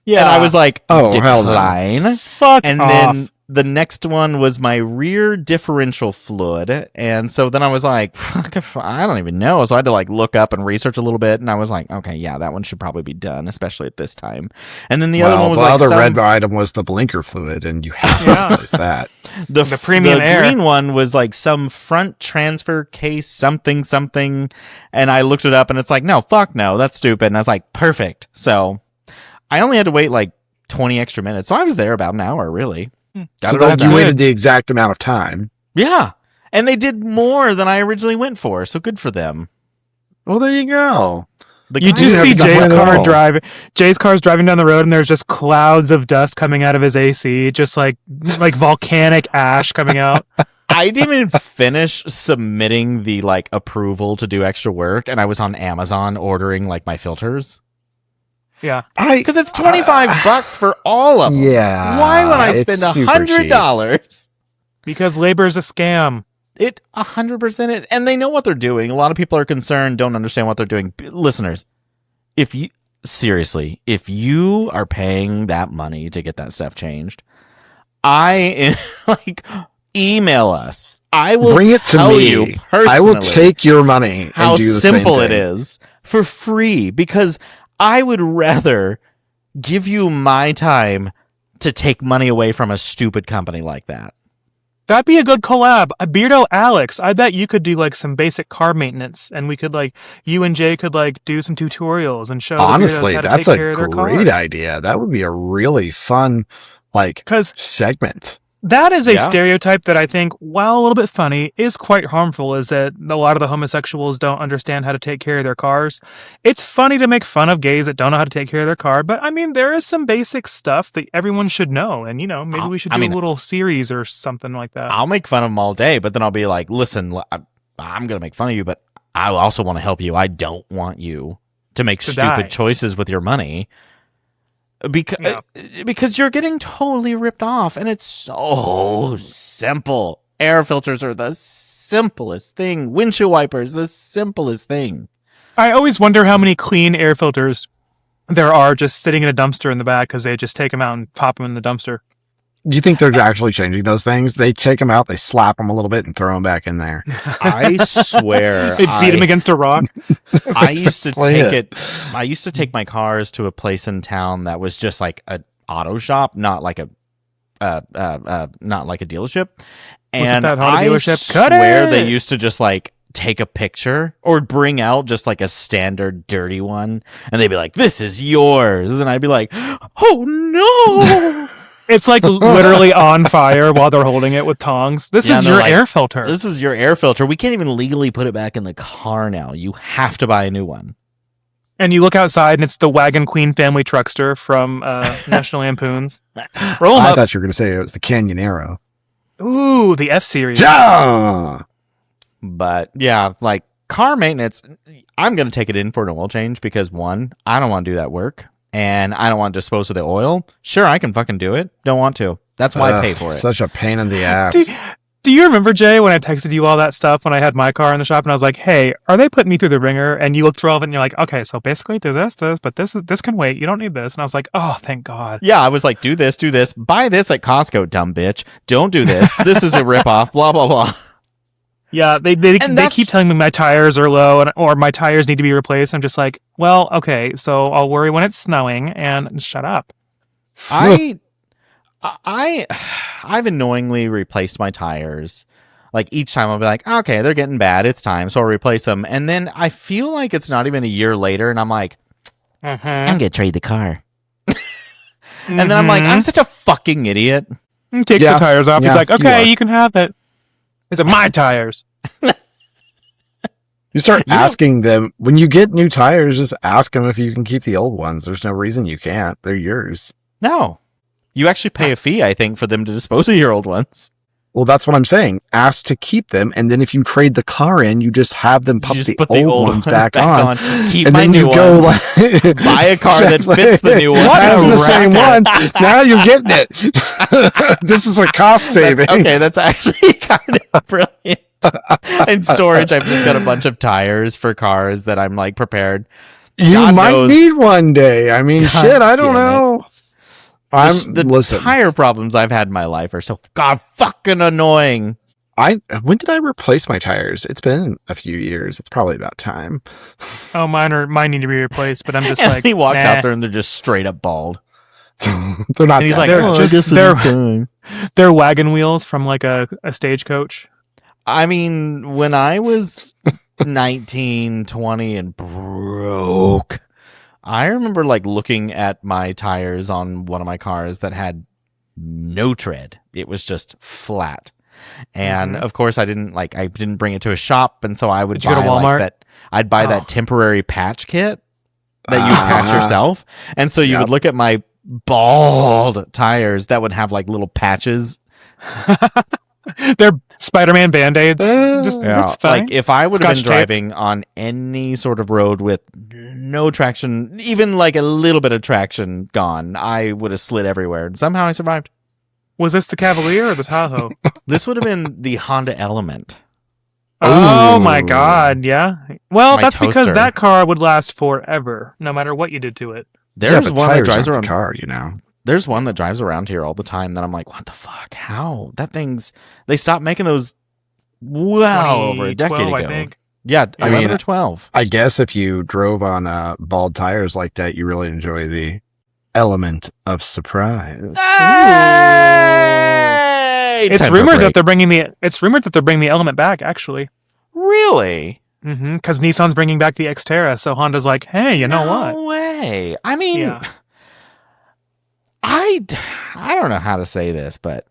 Yeah, And I was like, Oh, hell no. decline. fuck And off. then the next one was my rear differential fluid. And so then I was like, fuck, I don't even know. So I had to like look up and research a little bit. And I was like, okay, yeah, that one should probably be done, especially at this time. And then the other one was the like other red item was the blinker fluid, and you have to Yeah. replace that. the premium the air. green one was like some front transfer case something. And I looked it up and it's like, no, fuck no, that's stupid. And I was like, perfect. So I only had to wait like 20 extra minutes. So I was there about an hour, really. Got So it all then you done. waited the exact amount of time. Yeah. And they did more than I originally went for. So good for them. Well, there you go. The You guy- just have see to complain Jay's at car all. driving. Jay's car's driving down the road, and there's just clouds of dust coming out of his AC, just like volcanic ash coming out. I didn't even finish submitting the like approval to do extra work. And I was on Amazon ordering like my filters. Yeah, Because it's $25 for all of them. Yeah. Why would I it's spend super $100? because labor is a scam. It 100% is. And they know what they're doing. A lot of people are concerned, don't understand what they're doing. Listeners, if you are paying that monny to get that stuff changed, email us. I will Bring it to tell me. you personally I will take your money how and do the simple same it thing. is for free, because I would rather give you my time to take money away from a stupid company like that. That'd be a good collab. A Beardo Alex. I bet you could do like some basic car maintenance, and we could you and Jay could do some tutorials and show the Beardos Honestly, how to that's take a care of their great cars. idea. That would be a really fun, Because segment. that is a Yeah. stereotype that I think, while a little bit funny, is quite harmful, is that a lot of the homosexuals don't understand how to take care of their cars. It's funny to make fun of gays that don't know how to take care of their car, but I mean, there is some basic stuff that everyone should know, and maybe we should do a little series or something like that. I'll make fun of them all day, but then I'll be like, listen, I'm going to make fun of you, but I also want to help you. I don't want you to make To stupid die. choices with your money. Because you're getting totally ripped off, and it's so simple. Air filters are the simplest thing. Windshield wipers, the simplest thing. I always wonder how many clean air filters there are just sitting in a dumpster in the back because they just take them out and pop them in the dumpster. Do you think they're actually changing those things? They take them out, they slap them a little bit, and throw them back in there. I swear, They beat them against a rock. I used to Play take it. it. I used to take my cars to a place in town that was just like an auto shop, not like a dealership. And that Honda I dealership? Cut swear it! they used to just take a picture or bring out just like a standard dirty one, and they'd be like, "This is yours," and I'd be like, "Oh no." It's literally on fire while they're holding it with tongs. This Yeah, is and they're your like, air filter. This is your air filter. We can't even legally put it back in the car now. You have to buy a new one. And you look outside, and it's the Wagon Queen family truckster from National Lampoons. Roll 'em I up. thought you were going to say it was the Canyonero. Ooh, the F-Series. Yeah! But yeah, car maintenance, I'm going to take it in for an oil change because one, I don't want to do that work and I don't want to dispose of the oil. Sure, I can fucking do it. Don't want to. That's why I pay for it. Such a pain in the ass. Do you remember, Jay, when I texted you all that stuff when I had my car in the shop and I was like, hey, are they putting me through the ringer? And you looked through all of it and you're like, okay, so basically do this, but this can wait. You don't need this. And I was like, oh, thank God. Yeah, I was like, do this, buy this at Costco, dumb bitch. Don't do this. This is a ripoff, blah, blah, blah. Yeah, they keep telling me my tires are low or my tires need to be replaced. I'm just like, well, okay, so I'll worry when it's snowing and shut up. I've annoyingly replaced my tires. Each time I'll be like, okay, they're getting bad. It's time. So I'll replace them. And then I feel like it's not even a year later. And I'm like, I'm going to trade the car. And then I'm like, I'm such a fucking idiot. He takes Yeah. the tires off. He's Yeah, like, you okay, are. you can have it. These are my tires. You start asking them, when you get new tires, just ask them if you can keep the old ones. There's no reason you can't. They're yours. No. You actually pay a fee, I think, for them to dispose of your old ones. Well, that's what I'm saying. Ask to keep them, and then if you trade the car in, you just have them put the old ones back on. Keep and my then new you go ones. Buy a car that fits the new one. Has the same one. one. Now you're getting it. This is a cost savings. That's actually kind of brilliant. In storage, I've just got a bunch of tires for cars that I'm like prepared. You God might knows. need one day. I mean, God shit, I don't damn it. know. The tire problems I've had in my life are so god fucking annoying. When did I replace my tires? It's been a few years. It's probably about time. Oh, mine need to be replaced, but I'm just And like, he walks nah. out there and they're just straight up bald. They're not. And he's that like, bad. "Oh, I just guess they're wagon wheels from like a stagecoach. I mean, when I was 19, 20 and broke, I remember like looking at my tires on one of my cars that had no tread. It was just flat. And of course I didn't bring it to a shop, and so I would Did you go buy to Walmart? like that. I'd buy that temporary patch kit that you patch yourself. And so you would look at my bald tires that would have like little patches. They're Spider-Man Band-Aids. It's fine. Like if I would have Scotch been tape. driving on any sort of road with no traction, even like a little bit of traction gone, I would have slid everywhere. Somehow I survived. Was this the Cavalier or the Tahoe? This would have been the Honda Element. Oh Ooh. my god, yeah. Well, My that's because toaster. that car would last forever, no matter what you did to it. There's but one that tires drives aren't around. the car, you know. There's one that drives around here all the time that I'm like, what the fuck? How? That thing's. They stopped making those over a decade 2012, ago. I think. Yeah, I 11 mean, or 12. I guess if you drove on bald tires like that, you really enjoy the element of surprise. Hey! It's Time for a rumored that break. they're bringing the Element back, actually. Really? Because Nissan's bringing back the Xterra, so Honda's like, hey, you know what? No way. I mean, Yeah. I don't know how to say this, but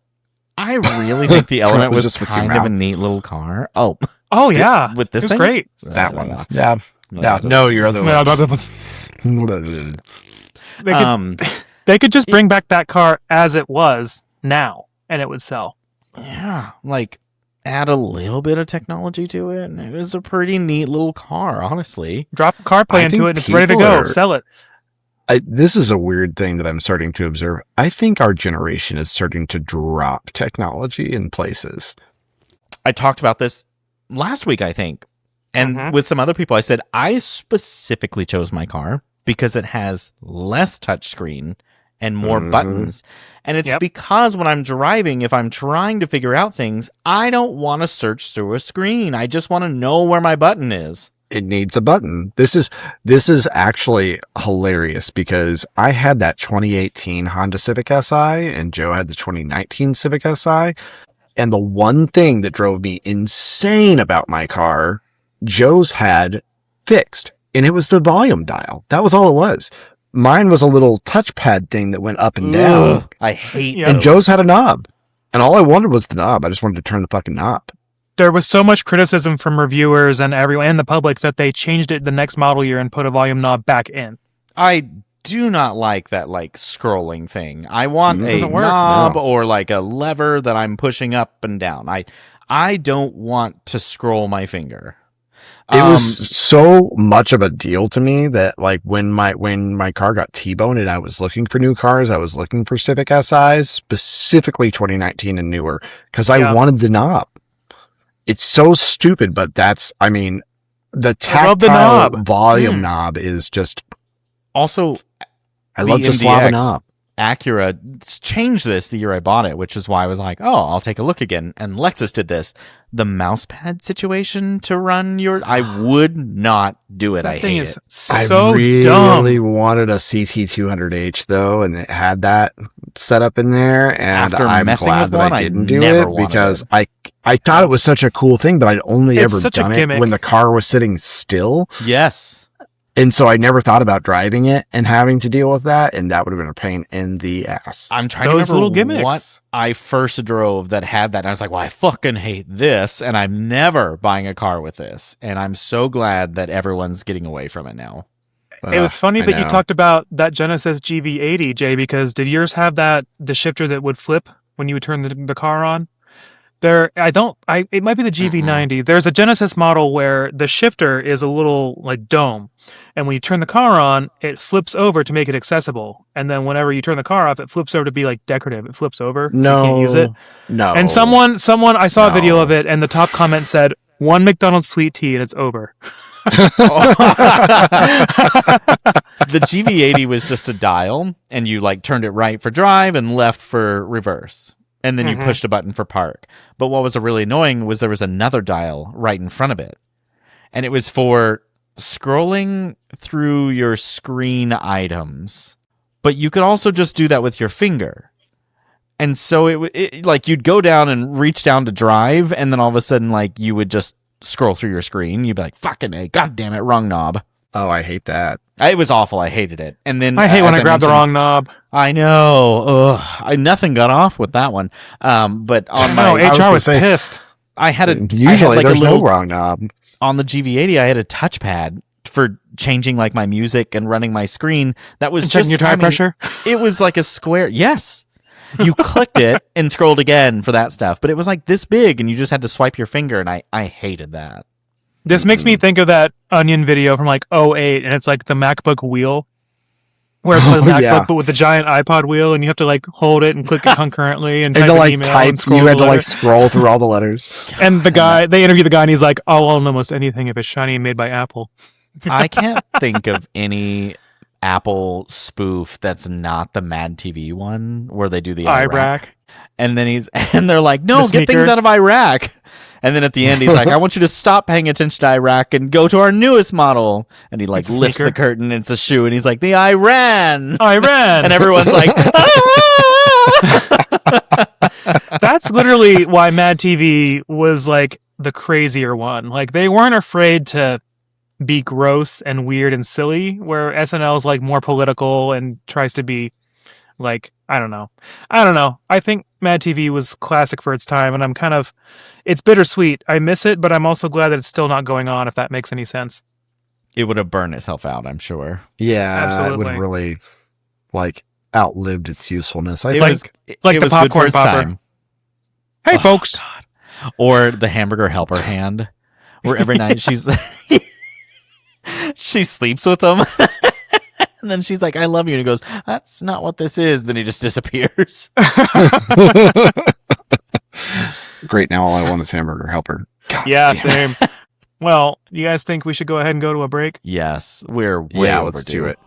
I really think the Element was Just with your kind of a mouth. neat little car. Oh, Oh yeah, with this it was thing? great. That one. Yeah. Yeah. No, your other Well, one. They could just bring back that car as it was now, and it would sell. Yeah, like add a little bit of technology to it, and it was a pretty neat little car, honestly. Drop CarPlay I into think it, and it's ready to people go. are- Sell it. This is a weird thing that I'm starting to observe. I think our generation is starting to drop technology in places. I talked about this last week, I think, and with some other people. I said I specifically chose my car because it has less touchscreen and more buttons. And it's because when I'm driving, if I'm trying to figure out things, I don't want to search through a screen. I just want to know where my button is. It needs a button. This is actually hilarious because I had that 2018 Honda Civic Si and Joe had the 2019 Civic Si. And the one thing that drove me insane about my car, Joe's had fixed, and it was the volume dial. That was all it was. Mine was a little touchpad thing that went up and down. Ugh, I hate Yeah. And those. Joe's had a knob. And all I wanted was the knob. I just wanted to turn the fucking knob. There was so much criticism from reviewers and everyone and the public that they changed it the next model year and put a volume knob back in. I do not like that like scrolling thing. I want a Doesn't work. knob No. or like a lever that I'm pushing up and down. I don't want to scroll my finger. It was so much of a deal to me that like when my car got T-boned and I was looking for new cars, I was looking for Civic SIs, specifically 2019 and newer, because I wanted the knob. It's so stupid, but the I love the tactile knob. volume knob is just, also I The love to slap a MDX. knob. Acura changed this the year I bought it, which is why I was like, oh, I'll take a look again. And Lexus did this. The mouse pad situation to run I would not do it. That I thing hate is it. so I really dumb. wanted a CT200H though, and it had that set up in there, and After I'm messing glad with that one, I I didn't do never it wanted because it. I thought it was such a cool thing, but I'd only It's ever such a done it gimmick. when the car was sitting still, Yes. and so I never thought about driving it and having to deal with that, and that would have been a pain in the ass. I'm trying Those to little remember gimmicks. what I first drove that had that. And I was like, well, I fucking hate this. And I'm never buying a car with this. And I'm so glad that everyone's getting away from it now. It was funny I that you know. talked about that Genesis GV80, Jay, because did yours have the shifter that would flip when you would turn the car on? It might be the GV90. There's a Genesis model where the shifter is a little like dome, and when you turn the car on, it flips over to make it accessible. And then whenever you turn the car off, it flips over to be like decorative. It flips over. So you can't use it. No. And someone, I saw a video of it, and the top comment said, "1 McDonald's sweet tea, and it's over." The GV80 was just a dial, and you like turned it right for drive and left for reverse. And then you pushed a button for park. But what was really annoying was there was another dial right in front of it. And it was for scrolling through your screen items. But you could also just do that with your finger. And so it like you'd go down and reach down to drive, and then all of a sudden like you would just scroll through your screen. You'd be like, fucking A, god damn it, wrong knob. Oh, I hate that. It was awful. I hated it. And then I hate when I grab the wrong knob. I know. Ugh. Nothing got off with that one. But on No, my HR was pissed. I had Usually like there's a little no wrong knob. on the GV80. I had a touchpad for changing like my music and running my screen. That was Checking your tire pressure. It was like a square. Yes. You clicked it and scrolled again for that stuff, but it was like this big, and you just had to swipe your finger, and I hated that. This makes me think of that Onion video from like '08, and it's like the MacBook wheel, where it's the MacBook but with the giant iPod wheel, and you have to like hold it and click it concurrently and type an email and scroll you had the to like letter. scroll through all the letters. And the guy, they interview the guy, and he's like, "I'll own almost anything if it's shiny and made by Apple." I can't think of any Apple spoof that's not the Mad TV one where they do the Iraq. And then they're like, no, get things out of Iraq. And then at the end, he's like, I want you to stop paying attention to Iraq and go to our newest model. And he like lifts the curtain, and it's a shoe, and he's like, the Iran. And everyone's like, That's literally why Mad TV was like the crazier one. Like they weren't afraid to be gross and weird and silly, where SNL is like more political and tries to be like, I don't know. I think Mad TV was classic for its time, and it's bittersweet. I miss it, but I'm also glad that it's still not going on, if that makes any sense. it would have burned itself out, I'm sure. Yeah, absolutely. It would have really like outlived its usefulness. I think like the popcorn popper. Hey, folks. God. Or the hamburger helper hand, where every night she sleeps with him. And then she's like, I love you. And he goes, that's not what this is. Then he just disappears. Great. Now all I want is hamburger helper. God yeah, same. Well, you guys think we should go ahead and go to a break? Yes, we're way overdue. Let's do it.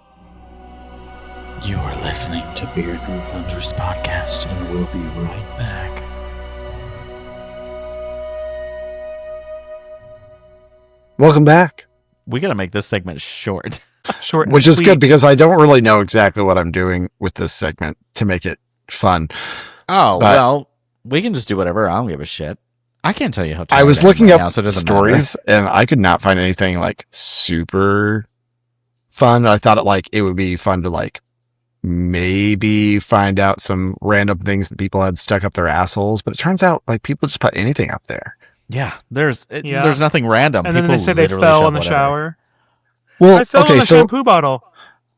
You are listening to Beards and Sundries podcast, and we'll be right back. Welcome back. We got to make this segment short. Short, which is good because I don't really know exactly what I'm doing with this segment to make it fun. Oh, well, we can just do whatever. I don't give a shit. I can't tell you how I was looking up stories and I could not find anything like super fun. I thought it would be fun to like maybe find out some random things that people had stuck up their assholes, but it turns out like people just put anything up there. Yeah, there's nothing random. And people then they say they fell in the shower. Well, I fell in the shampoo bottle.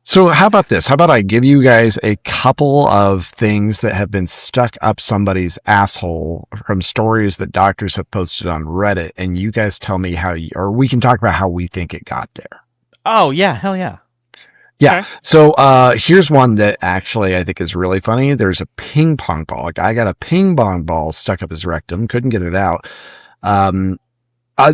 So how about this? How about I give you guys a couple of things that have been stuck up somebody's asshole from stories that doctors have posted on Reddit, and you guys tell me or we can talk about how we think it got there. Oh, yeah. Hell yeah. Yeah. Okay. So here's one that actually I think is really funny. There's a ping pong ball. A guy got a ping pong ball stuck up his rectum, couldn't get it out.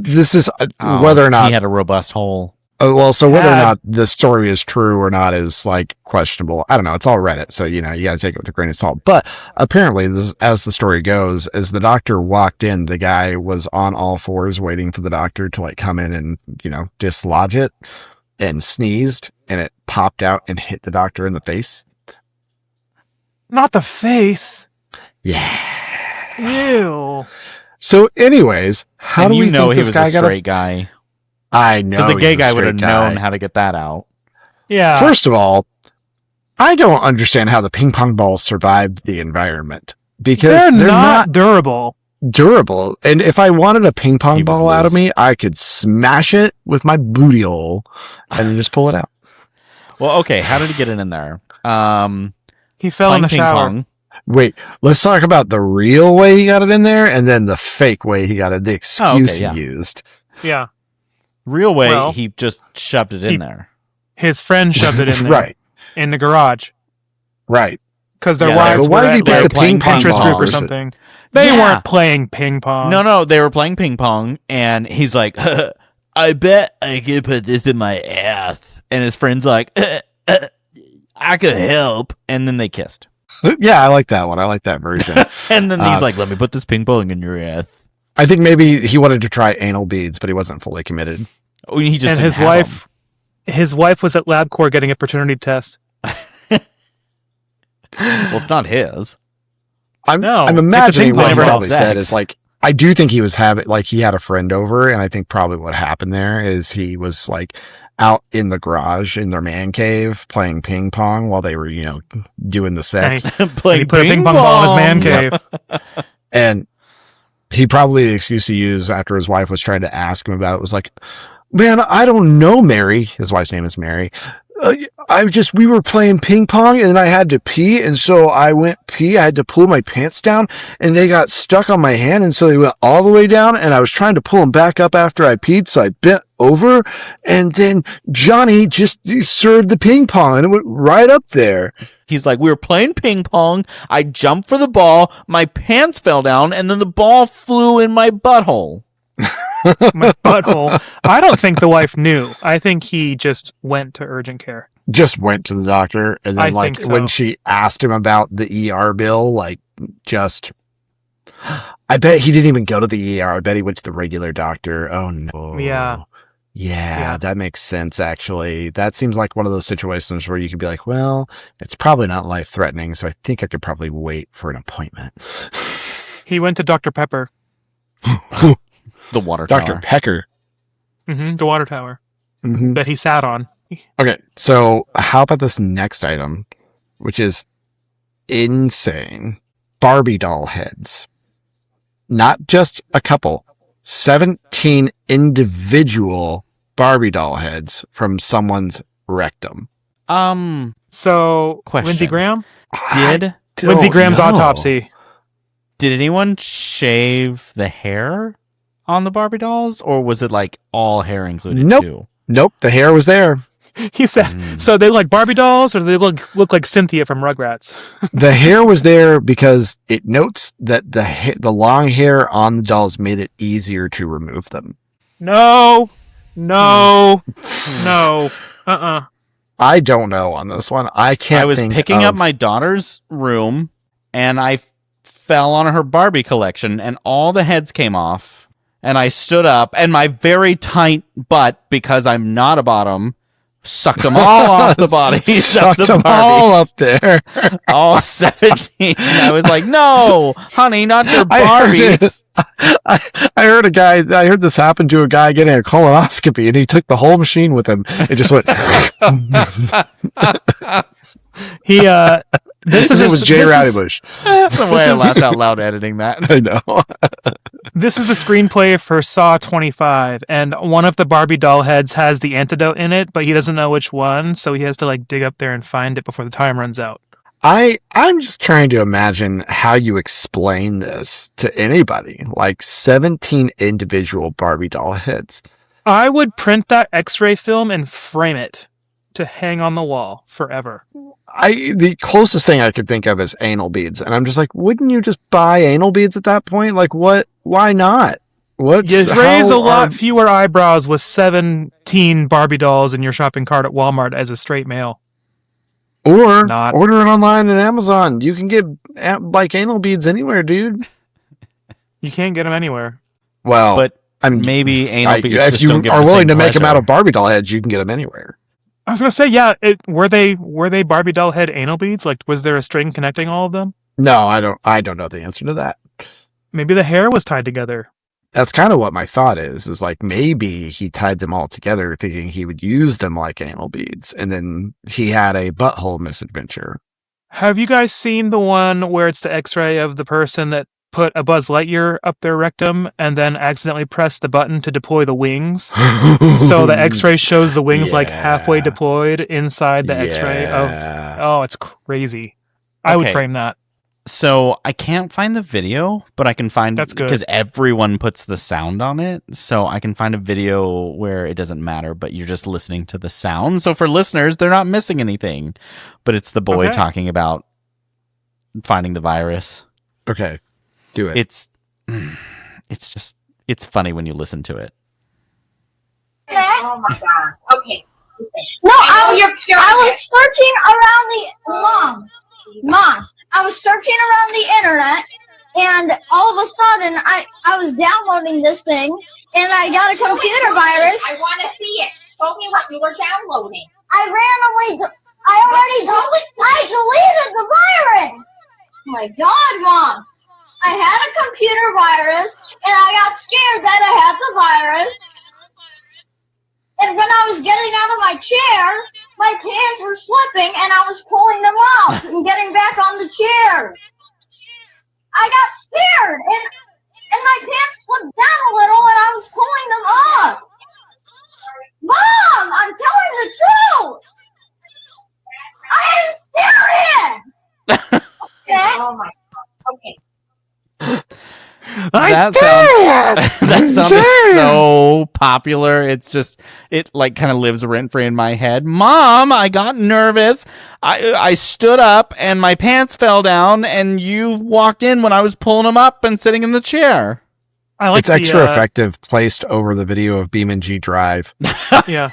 This is whether or not he had a robust hole. Oh, well, so whether or not the story is true or not is like questionable. I don't know. It's all Reddit. So, you got to take it with a grain of salt. But apparently, as the story goes, as the doctor walked in, the guy was on all fours waiting for the doctor to like come in and, dislodge it, and sneezed, and it popped out and hit the doctor in the face. Not the face. Yeah. Ew. So anyways, how do we know he was a straight guy? I know. Because a gay guy would have known how to get that out. Yeah. First of all, I don't understand how the ping pong balls survived the environment. Because they're not durable. And if I wanted a ping pong ball out of me, I could smash it with my booty hole and then just pull it out. Well, okay. How did he get it in there? He fell in the shower. Pong. Wait, let's talk about the real way he got it in there and then the fake way he got it, the excuse he used. Yeah. Real way, Well, he just shoved it in there. His friend shoved it in there. Right. In the garage. Right. Because their Yeah, wives but why were did he at put their the ping pong Pinterest group ball or or something. They Yeah. weren't playing ping pong. No, they were playing ping pong, and he's like, I bet I could put this in my ass. And his friend's like, I could help. And then they kissed. Yeah, I like that one. I like that version. And then he's like, let me put this ping pong in your ass. I think maybe he wanted to try anal beads, but he wasn't fully committed. Oh, he just And didn't his have wife, his wife was at LabCorp getting a paternity test. them. Well, it's not his. I'm No, it's a imagining ping what pong he ball. probably said Sex. is like, I do think he was he had a friend over, and I think probably what happened there is he was like out in the garage in their man cave playing ping pong while they were, doing the sex. And Playing he put a ping pong ball in his man cave. And he probably, the excuse he used after his wife was trying to ask him about it was like, man, I don't know, Mary. His wife's name is Mary. We were playing ping pong and I had to pee. And so I went pee. I had to pull my pants down and they got stuck on my hand. And so they went all the way down and I was trying to pull them back up after I peed. So I bent over and then Johnny just served the ping pong and it went right up there. He's like, we were playing ping pong. I jumped for the ball. My pants fell down, and then the ball flew in my butthole. My butthole. I don't think the wife knew. I think he just went to urgent care. Just went to the doctor. And then I like think so. when she asked him about the ER bill, I bet he didn't even go to the ER. I bet he went to the regular doctor. Oh no. Yeah, that makes sense, actually. That seems like one of those situations where you could be like, well, it's probably not life-threatening, so I think I could probably wait for an appointment. He went to Dr. Pepper. The water Dr. tower. Pecker. The water tower Mm-hmm. that he sat on. Okay, so how about this next item, which is insane. Barbie doll heads. Not just a couple. 17 individual Barbie doll heads from someone's rectum. So, Question. Lindsey Graham? Did Lindsey Graham's know. autopsy. Did anyone shave the hair on the Barbie dolls, or was it like all hair included Nope. too? Nope, the hair was there. He said, so they like Barbie dolls or do they look like Cynthia from Rugrats? The hair was there because it notes that the long hair on the dolls made it easier to remove them. No. Hmm. I don't know on this one. I can't. I was think picking of- up my daughter's room, and I fell on her Barbie collection, and all the heads came off. And I stood up, and my very tight butt, because I'm not a bottom, sucked them all off the bodies. Sucked of the them all Barbies. up there. All 17. I was like, no, honey, not your Barbies. I heard this happen to a guy getting a colonoscopy, and he took the whole machine with him. It just went. It was Jay Rowdybush. That's the way I laughed out loud editing that. I know. This is the screenplay for Saw 25, and one of the Barbie doll heads has the antidote in it, but he doesn't know which one, so he has to like dig up there and find it before the time runs out. I'm just trying to imagine how you explain this to anybody. Like 17 individual Barbie doll heads. I would print that X-ray film and frame it to hang on the wall forever. The closest thing I could think of is anal beads, and I'm just like, wouldn't you just buy anal beads at that point? Like, what? Why not? You raise a lot fewer eyebrows with 17 Barbie dolls in your shopping cart at Walmart as a straight male. Or Not. order it online at Amazon. You can get like anal beads anywhere, dude. You can't get them anywhere. Well, But I mean, maybe anal beads if just you don't give are the willing same to make them pleasure. out of Barbie doll heads, you can get them anywhere. I was gonna say, yeah. Were they Barbie doll head anal beads? Like, was there a string connecting all of them? No, I don't know the answer to that. Maybe the hair was tied together. That's kind of what my thought is like maybe he tied them all together thinking he would use them like anal beads, and then he had a butthole misadventure. Have you guys seen the one where it's the X-ray of the person that put a Buzz Lightyear up their rectum and then accidentally pressed the button to deploy the wings? So the X-ray shows the wings like halfway deployed inside the X-ray of... Oh, it's crazy. I would Okay. frame that. So I can't find the video, but I can find That's good. because everyone puts the sound on it. So I can find a video where it doesn't matter, but you're just listening to the sound. So for listeners, they're not missing anything. But it's the boy Okay. talking about finding the virus. Okay, do it. It's funny when you listen to it. Oh my god. Okay. No, I was searching around Mom. I was searching around the internet, and all of a sudden, I was downloading this thing, and I got a computer virus. I want to see it. Show me what you were downloading. I deleted the virus. Oh my god, Mom. I had a computer virus, and I got scared that I had the virus. And when I was getting out of my chair, my pants were slipping, and I was pulling them out and getting back on the chair. I got scared, and my pants slipped down a little, and I was pulling them up. Mom, I'm telling the truth. I am serious. Okay? Oh my god. Okay. That sounded so popular. It like kind of lives rent free in my head. Mom, I got nervous. I stood up and my pants fell down, and you walked in when I was pulling them up and sitting in the chair. I like It's extra effective placed over the video of BeamNG Drive. Yeah,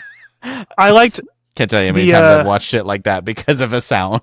I liked. Can't tell you how many times I've watched shit like that because of a sound.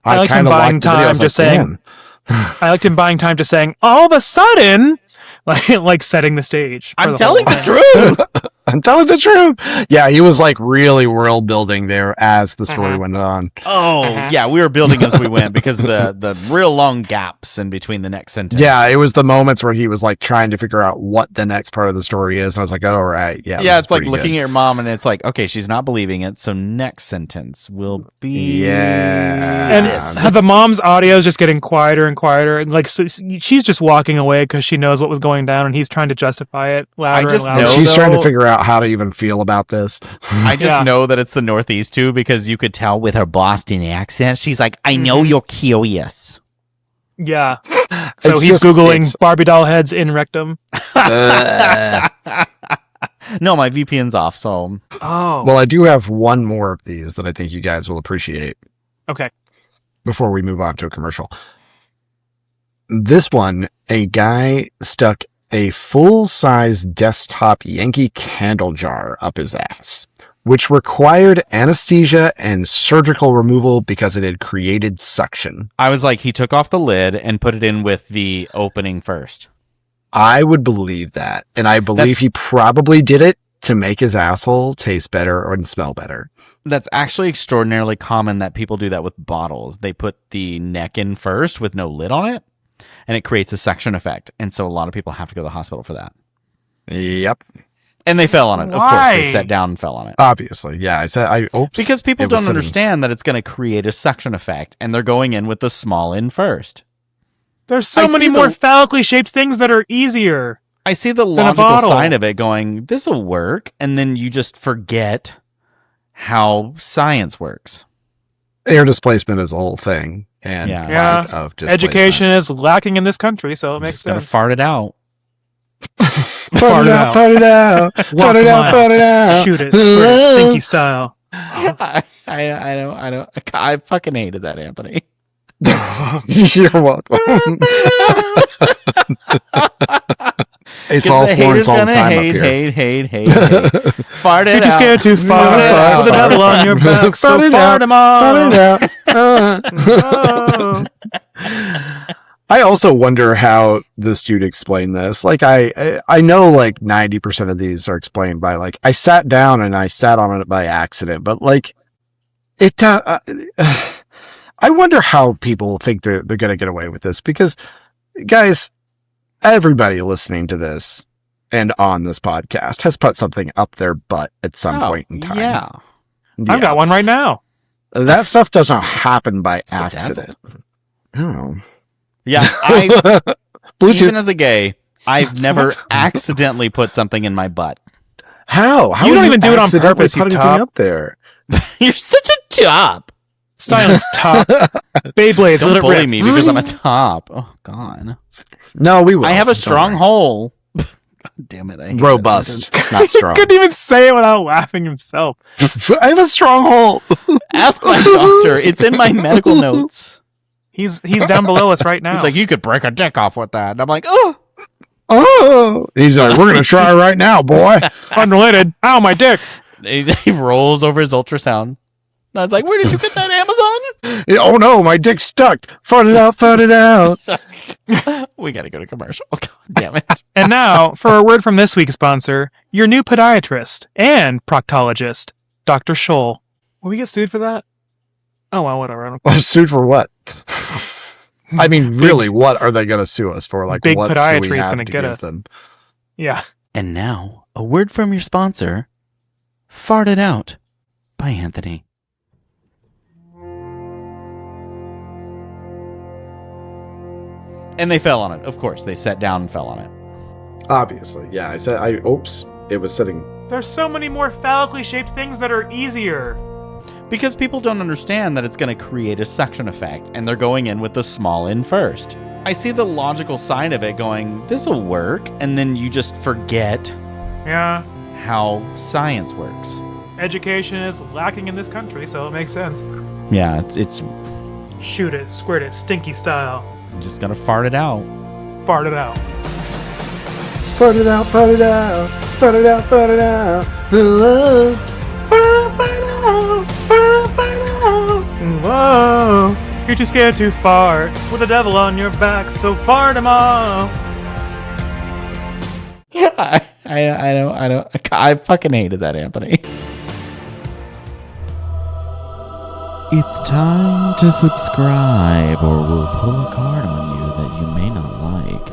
I liked him kinda buying liked the video. I time was just like, saying. "Damn." I liked him buying time just saying all of a sudden, like setting the stage. For I'm the telling whole the thing. truth. I'm telling the truth. Yeah, he was like really world building there as the story went on. Oh, yeah, we were building as we went because the real long gaps in between the next sentence. Yeah, it was the moments where he was like trying to figure out what the next part of the story is. And I was like, oh, right. Yeah, Yeah, it's like looking at your mom and it's like, okay, she's not believing it. So next sentence will be Yeah. And this. the mom's audio is just getting quieter and quieter, and like so she's just walking away because she knows what was going down, and he's trying to justify it louder just and louder. know She's trying to though- figure out how to even feel about this. I just Yeah. know that it's the Northeast too because you could tell with her Boston accent. She's like, I know you're curious. Yeah. So It's he's just- Googling it's- Barbie doll heads in rectum. No, my VPN's off, so Oh. Well, I do have one more of these that I think you guys will appreciate Okay. before we move on to a commercial. This one, a guy stuck a full-size desktop Yankee candle jar up his ass, which required anesthesia and surgical removal because it had created suction. I was like, he took off the lid and put it in with the opening first. I would believe that. And I believe That's- he probably did it to make his asshole taste better and smell better. That's actually extraordinarily common that people do that with bottles. They put the neck in first with no lid on it, and it creates a suction effect. And so a lot of people have to go to the hospital for that. Yep. And they fell on it. Of course, Why? they sat down and fell on it. Obviously. Yeah. Oops. Because people It was don't sitting- understand that it's going to create a suction effect, and they're going in with the small in first. There's so I many see more the- phallically shaped things that are easier. I see the a logical bottle. side of it going, this will work, and then you just forget how science works. Air displacement is a whole thing. And Yeah. Yeah. lots of displacement. Education is lacking in this country, so it You're makes just going to sense. fart it out. Fart it out, fart it out, fart it out, fart it out. Shoot it, squirt it, stinky style. I fucking hated that, Anthony. You're welcome. It's 'Cause all the Florence haters all the gonna time hate, up here. hate. Fart it You're too out. scared to fart. Fart it out. With the devil on your back, so Fart it fart out. him all. Fart it out. Oh. I also wonder how this dude explained this. Like, I know like 90% of these are explained by like, I sat down and I sat on it by accident, but like, I wonder how people think they're going to get away with this because, guys, everybody listening to this and on this podcast has put something up their butt at some point in time. Yeah. I've got one right now. That stuff doesn't happen by bedazzled. accident. Oh. Yeah. Bluetooth. Even as a gay, I've never accidentally put something in my butt. How? You don't would even do it on accidentally purpose, you put anything top. up there? You're such a top. Silence, top. Beyblades, let Don't it bully rip. me because I'm a top. Oh God. No, we will. I have a Don't strong worry. hole. God damn it. I hate that Robust, sentence. not strong. Couldn't even say it without laughing himself. I have a strong hole. Ask my doctor. It's in my medical notes. He's down below us right now. He's like, you could break a dick off with that. And I'm like, oh. Oh, he's like, we're gonna try right now, boy. unrelated. Ow, my dick. He rolls over his ultrasound. And I was like, where did you get that, Amazon? Oh no, my dick's stuck. Fart it out, fart it out. We got to go to commercial. Oh, God damn it. And now, for a word from this week's sponsor, your new podiatrist and proctologist, Dr. Scholl. Will we get sued for that? Oh, well, whatever. I don't Well, sued for what? I mean, really, what are they going to sue us for? Like, Big what do podiatry we is have gonna to get give us. them? Yeah. And now, a word from your sponsor, Fart It Out by Anthony. And they fell on it. Of course, they sat down and fell on it. Obviously, yeah. Oops, it was sitting. There's so many more phallically shaped things that are easier. Because people don't understand that it's going to create a suction effect, and they're going in with the small end first. I see the logical side of it going, this'll work, and then you just forget Yeah. how science works. Education is lacking in this country, so it makes sense. Yeah, it's Shoot it, squirt it, stinky style. just going to fart it out. Fart it out. Fart it out, fart it out, fart it out, fart it out. Whoa, you're too scared to fart with the devil on your back, so fart him off. I fucking hated that, Anthony. It's time to subscribe, or we'll pull a card on you that you may not like.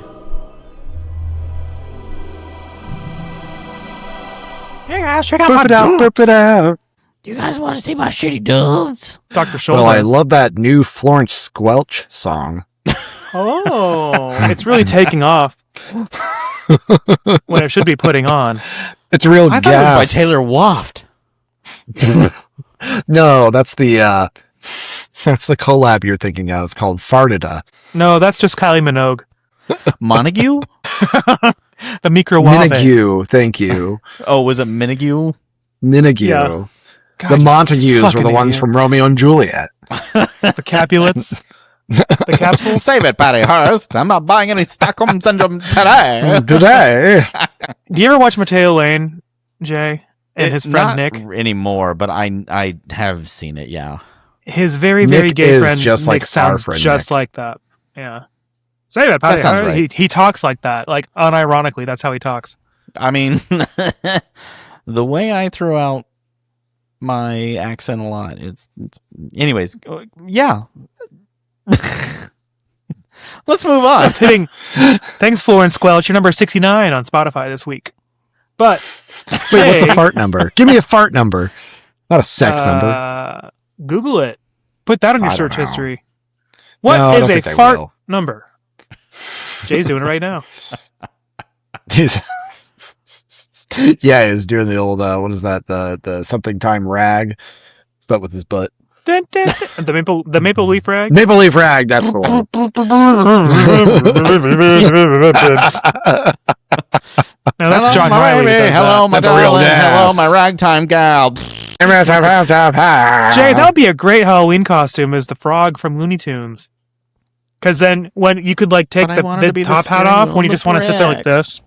Hey guys, check out Burp it out, burp it out. You guys want to see my shitty dubs? Dr. Scholl. Well, I love that new Florence Squelch song. Oh, it's really taking off when it should be putting on. It's a real I gas. thought it was by Taylor Waft. No, that's the collab you're thinking of called Fartida. No, that's just Kylie Minogue. Montague? The microwave. Minigue, thank you. Oh, was it Minigue? Minigue. Yeah. The Montagues were fucking the ones idiot. from Romeo and Juliet. The Capulets. The capsules. Save it, Patty Hearst. I'm not buying any Stockholm Syndrome today. Today. Do you ever watch Mateo Lane, Jay, and his friend Not Nick? anymore, but I have seen it, yeah. His very, Nick very gay is friend just Nick like our sounds friend just Nick. like that. Yeah. Say that, Patty. sounds right. He talks like that, like unironically. That's how he talks. I mean, the way I throw out my accent a lot, it's anyways, yeah. Let's move on. That's hitting. Thanks, Florence Squelch. You're number 69 on Spotify this week. But Wait, what's Jay, a fart number? Give me a fart number. Not a sex number. Google it. Put that on your I don't search know. history. What No, I is don't a think I fart will. number? Jay's doing it right now. Yeah, he's doing the old what is that? The something time rag, but with his butt. Dun, dun, dun. The maple leaf rag. Maple leaf rag, that's the one. No, that's John my Riley. baby. That does Hello, that. my That's a real darling. Hello, gas. my ragtime gal. Jay, that would be a great Halloween costume as the frog from Looney Tunes. Because then when you could like take But I wanted to the be the top hat steering off wheel when you of just the want to sit there like wreck. this.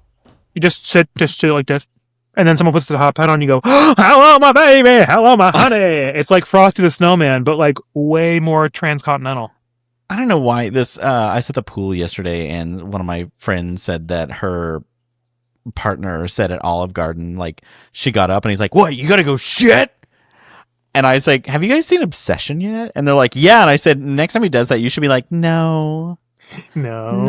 You just sit like this. And then someone puts the top hat on, you go, hello, my baby, hello, my honey. It's like Frosty the Snowman, but like way more transcontinental. I don't know why this. I was at the pool yesterday, and one of my friends said that her partner said at Olive Garden, like she got up and he's like, "What? You gotta go shit?" And I was like, "Have you guys seen Obsession yet?" And they're like, "Yeah." And I said, "Next time he does that, you should be like, no, No.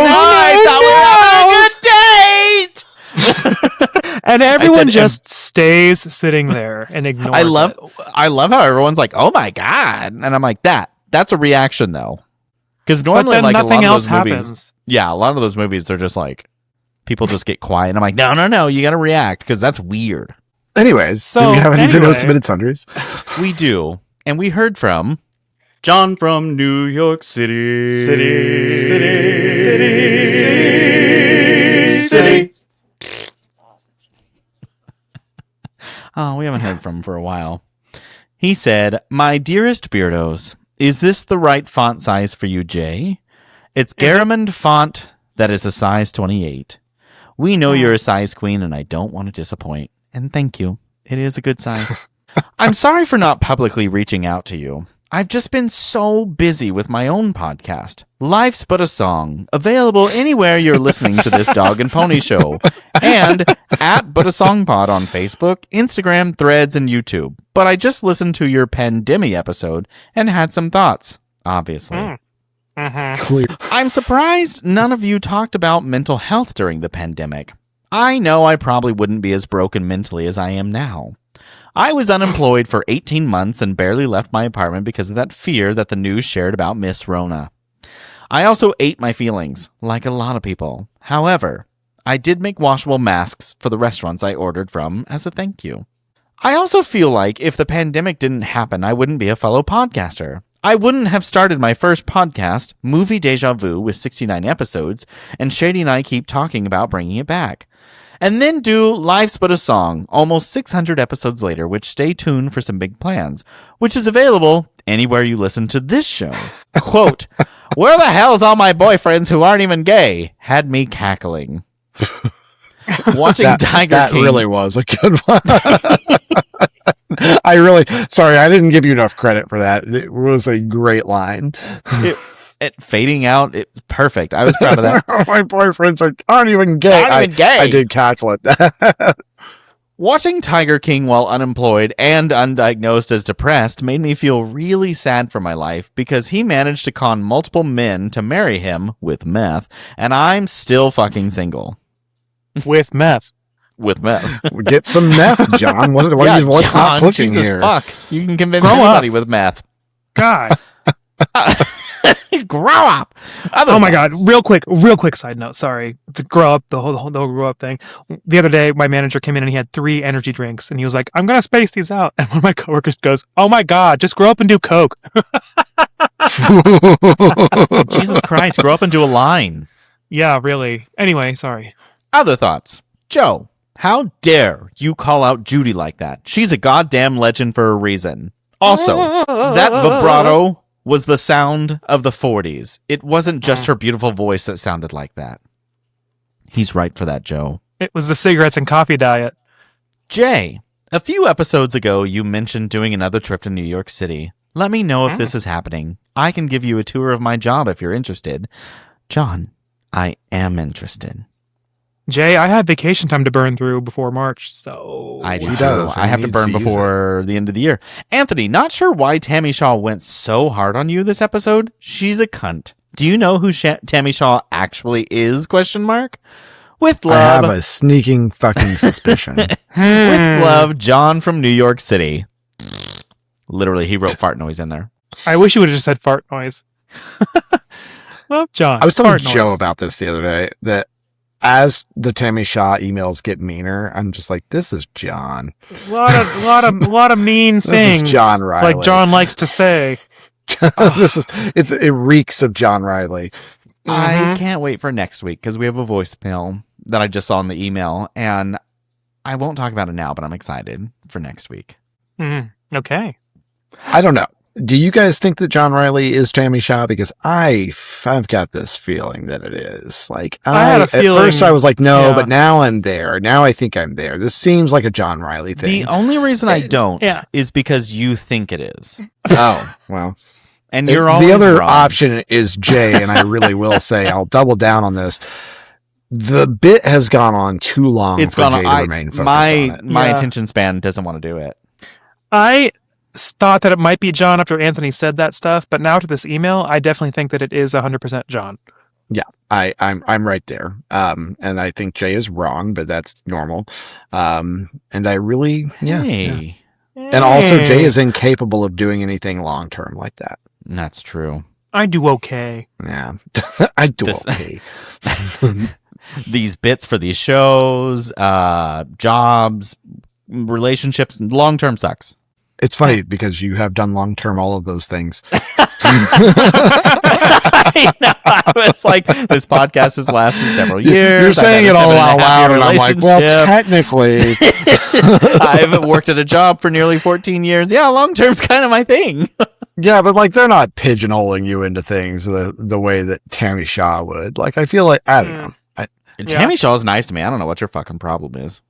I thought we were having a good date." And everyone said, just stays sitting there and ignores I it. love how everyone's like, "Oh my god," and I'm like, "That's a reaction though," because But normally then like nothing a lot else of those movies, happens. yeah, a lot of those movies, they're just like people just get quiet, and I'm like, no, you got to react because that's weird. Anyways, do So, we have any anyway. videos submitted sundries? We do. And we heard from John from New York City. City. Oh, we haven't heard from him for a while. He said, "My dearest Beardos, is this the right font size for you, Jay? It's Garamond font that is a size 28. We know you're a size queen, and I don't want to disappoint. And thank you. It is a good size. I'm sorry for not publicly reaching out to you. I've just been so busy with my own podcast, Life's But a Song, available anywhere you're listening to this Dog and Pony show, and at But a Song Pod on Facebook, Instagram, Threads, and YouTube. But I just listened to your Pandemic episode and had some thoughts, obviously. Clear. I'm surprised none of you talked about mental health during the pandemic. I know I probably wouldn't be as broken mentally as I am now. I was unemployed for 18 months and barely left my apartment because of that fear that the news shared about Miss Rona. I also ate my feelings, like a lot of people. However, I did make washable masks for the restaurants I ordered from as a thank you. I also feel like if the pandemic didn't happen, I wouldn't be a fellow podcaster. I wouldn't have started my first podcast, Movie Deja Vu, with 69 episodes, and Shady and I keep talking about bringing it back. And then do Life's But a Song, almost 600 episodes later, which stay tuned for some big plans, which is available anywhere you listen to this show. Quote, where the hell's all my boyfriends who aren't even gay? Had me cackling. Watching Tiger that King. really was a good one. Sorry, I didn't give you enough credit for that. It was a great line. It fading out, it's perfect. I was proud of that. My boyfriends aren't even gay. Aren't even gay. I did calculate that. Watching Tiger King while unemployed and undiagnosed as depressed made me feel really sad for my life because he managed to con multiple men to marry him with meth, and I'm still fucking single. With meth. With meth. Get some meth, John. What's John, not cooking Jesus here? fuck. You can convince Grow anybody up. with meth. God. Grow up. Oh my God. Real quick side note. Sorry. The grow up, the whole grow up thing. The other day, my manager came in and he had 3 energy drinks and he was like, I'm going to space these out. And one of my coworkers goes, oh my God, just grow up and do Coke. Jesus Christ, grow up and do a line. Yeah, really. Anyway, sorry. Other thoughts. Joe, how dare you call out Judy like that? She's a goddamn legend for a reason. Also, that vibrato was the sound of the 40s. It wasn't just her beautiful voice that sounded like that. He's right for that, Joe. It was the cigarettes and coffee diet. Jay, a few episodes ago, you mentioned doing another trip to New York City. Let me know if this is happening. I can give you a tour of my job if you're interested. John, I am interested. Jay, I have vacation time to burn through before March, so... I do He too. does, and I have he to needs burn to use before the end of the year. Anthony, not sure why Tammy Shaw went so hard on you this episode. She's a cunt. Do you know who Tammy Shaw actually is? Question mark. With I love, have a sneaking fucking suspicion. with love, John from New York City. Literally, he wrote fart noise in there. I wish you would have just said fart noise. Well, John. I was telling fart Joe noise. about this the other day, that as the Tammy Shaw emails get meaner, I'm just like, this is John. lot of mean This is things. John Riley. Like John likes to say. It reeks of John Riley. I can't wait for next week because we have a voicemail that I just saw in the email, and I won't talk about it now, but I'm excited for next week. Okay. I don't know. Do you guys think that John Riley is Tammy Shaw? Because I've got this feeling that it is. Like I had a at feeling- first I was like, no, yeah. but now I'm there. Now I think I'm there. This seems like a John Riley thing. The only reason I don't Yeah. is because you think it is. Oh, well. And you're the always other wrong. option is Jay, and I really will say I'll double down on this. The bit has gone on too long It's for gone Jay on. to remain focused My on it. my Yeah. attention span doesn't want to do it. I thought that it might be John after Anthony said that stuff, but now to this email, I definitely think that it is 100% John. Yeah, I'm right there. And I think Jay is wrong, but that's normal. And I really, yeah. Hey, And also, Jay is incapable of doing anything long term like that. that's true. I do okay. Yeah, I do This- okay. These bits for these shows, jobs, relationships, long term sucks. It's funny because you have done long term all of those things. I know. I was like, this podcast has lasted several years. You're saying it all out loud, and I'm like, well, technically, I've worked at a job for nearly 14 years. Yeah, long term's kind of my thing. yeah, but like they're not pigeonholing you into things the way that Tammy Shaw would. Like, I feel like I don't know. Tammy Shaw's nice to me. I don't know what your fucking problem is.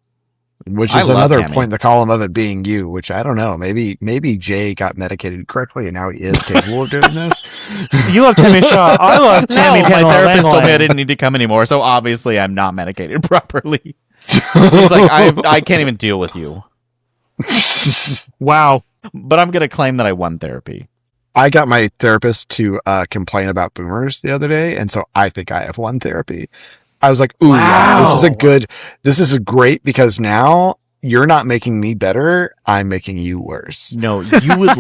Which I is love another Tammy. point in the column of it being you, which I don't know. Maybe Jay got medicated correctly and now he is capable of doing this. You love Tammy Shaw. I love Tammy. No, my Pamela therapist told me I Langley. didn't need to come anymore, so obviously I'm not medicated properly. She's like, I can't even deal with you. Wow. But I'm going to claim that I won therapy. I got my therapist to complain about boomers the other day, and so I think I have won therapy. I was like, ooh, yeah, this is great because now you're not making me better. I'm making you worse. No, you would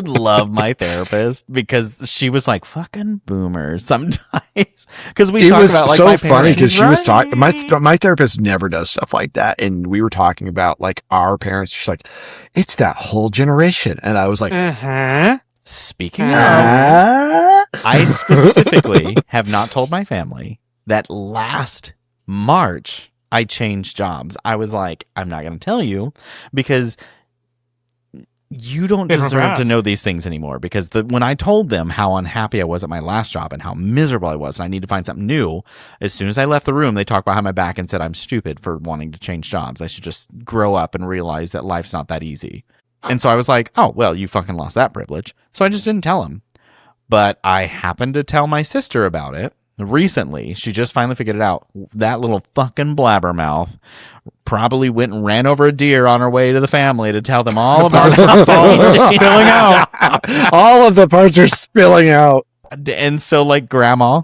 love my therapist because she was like fucking boomers sometimes. Because we It talked was about like so my funny parents. because she was talking. My therapist never does stuff like that, and we were talking about like our parents. She's like, it's that whole generation, and I was like, Speaking of, I specifically have not told my family that last March I changed jobs. I was like, I'm not going to tell you because you don't deserve to know these things anymore. Because when I told them how unhappy I was at my last job and how miserable I was and I need to find something new, as soon as I left the room, they talked behind my back and said I'm stupid for wanting to change jobs. I should just grow up and realize that life's not that easy. And so I was like, oh, well, you fucking lost that privilege. So I just didn't tell him. But I happened to tell my sister about it recently. She just finally figured it out. That little fucking blabbermouth probably went and ran over a deer on her way to the family to tell them all about Spilling out. all of the parts are spilling out. And so, like, Grandma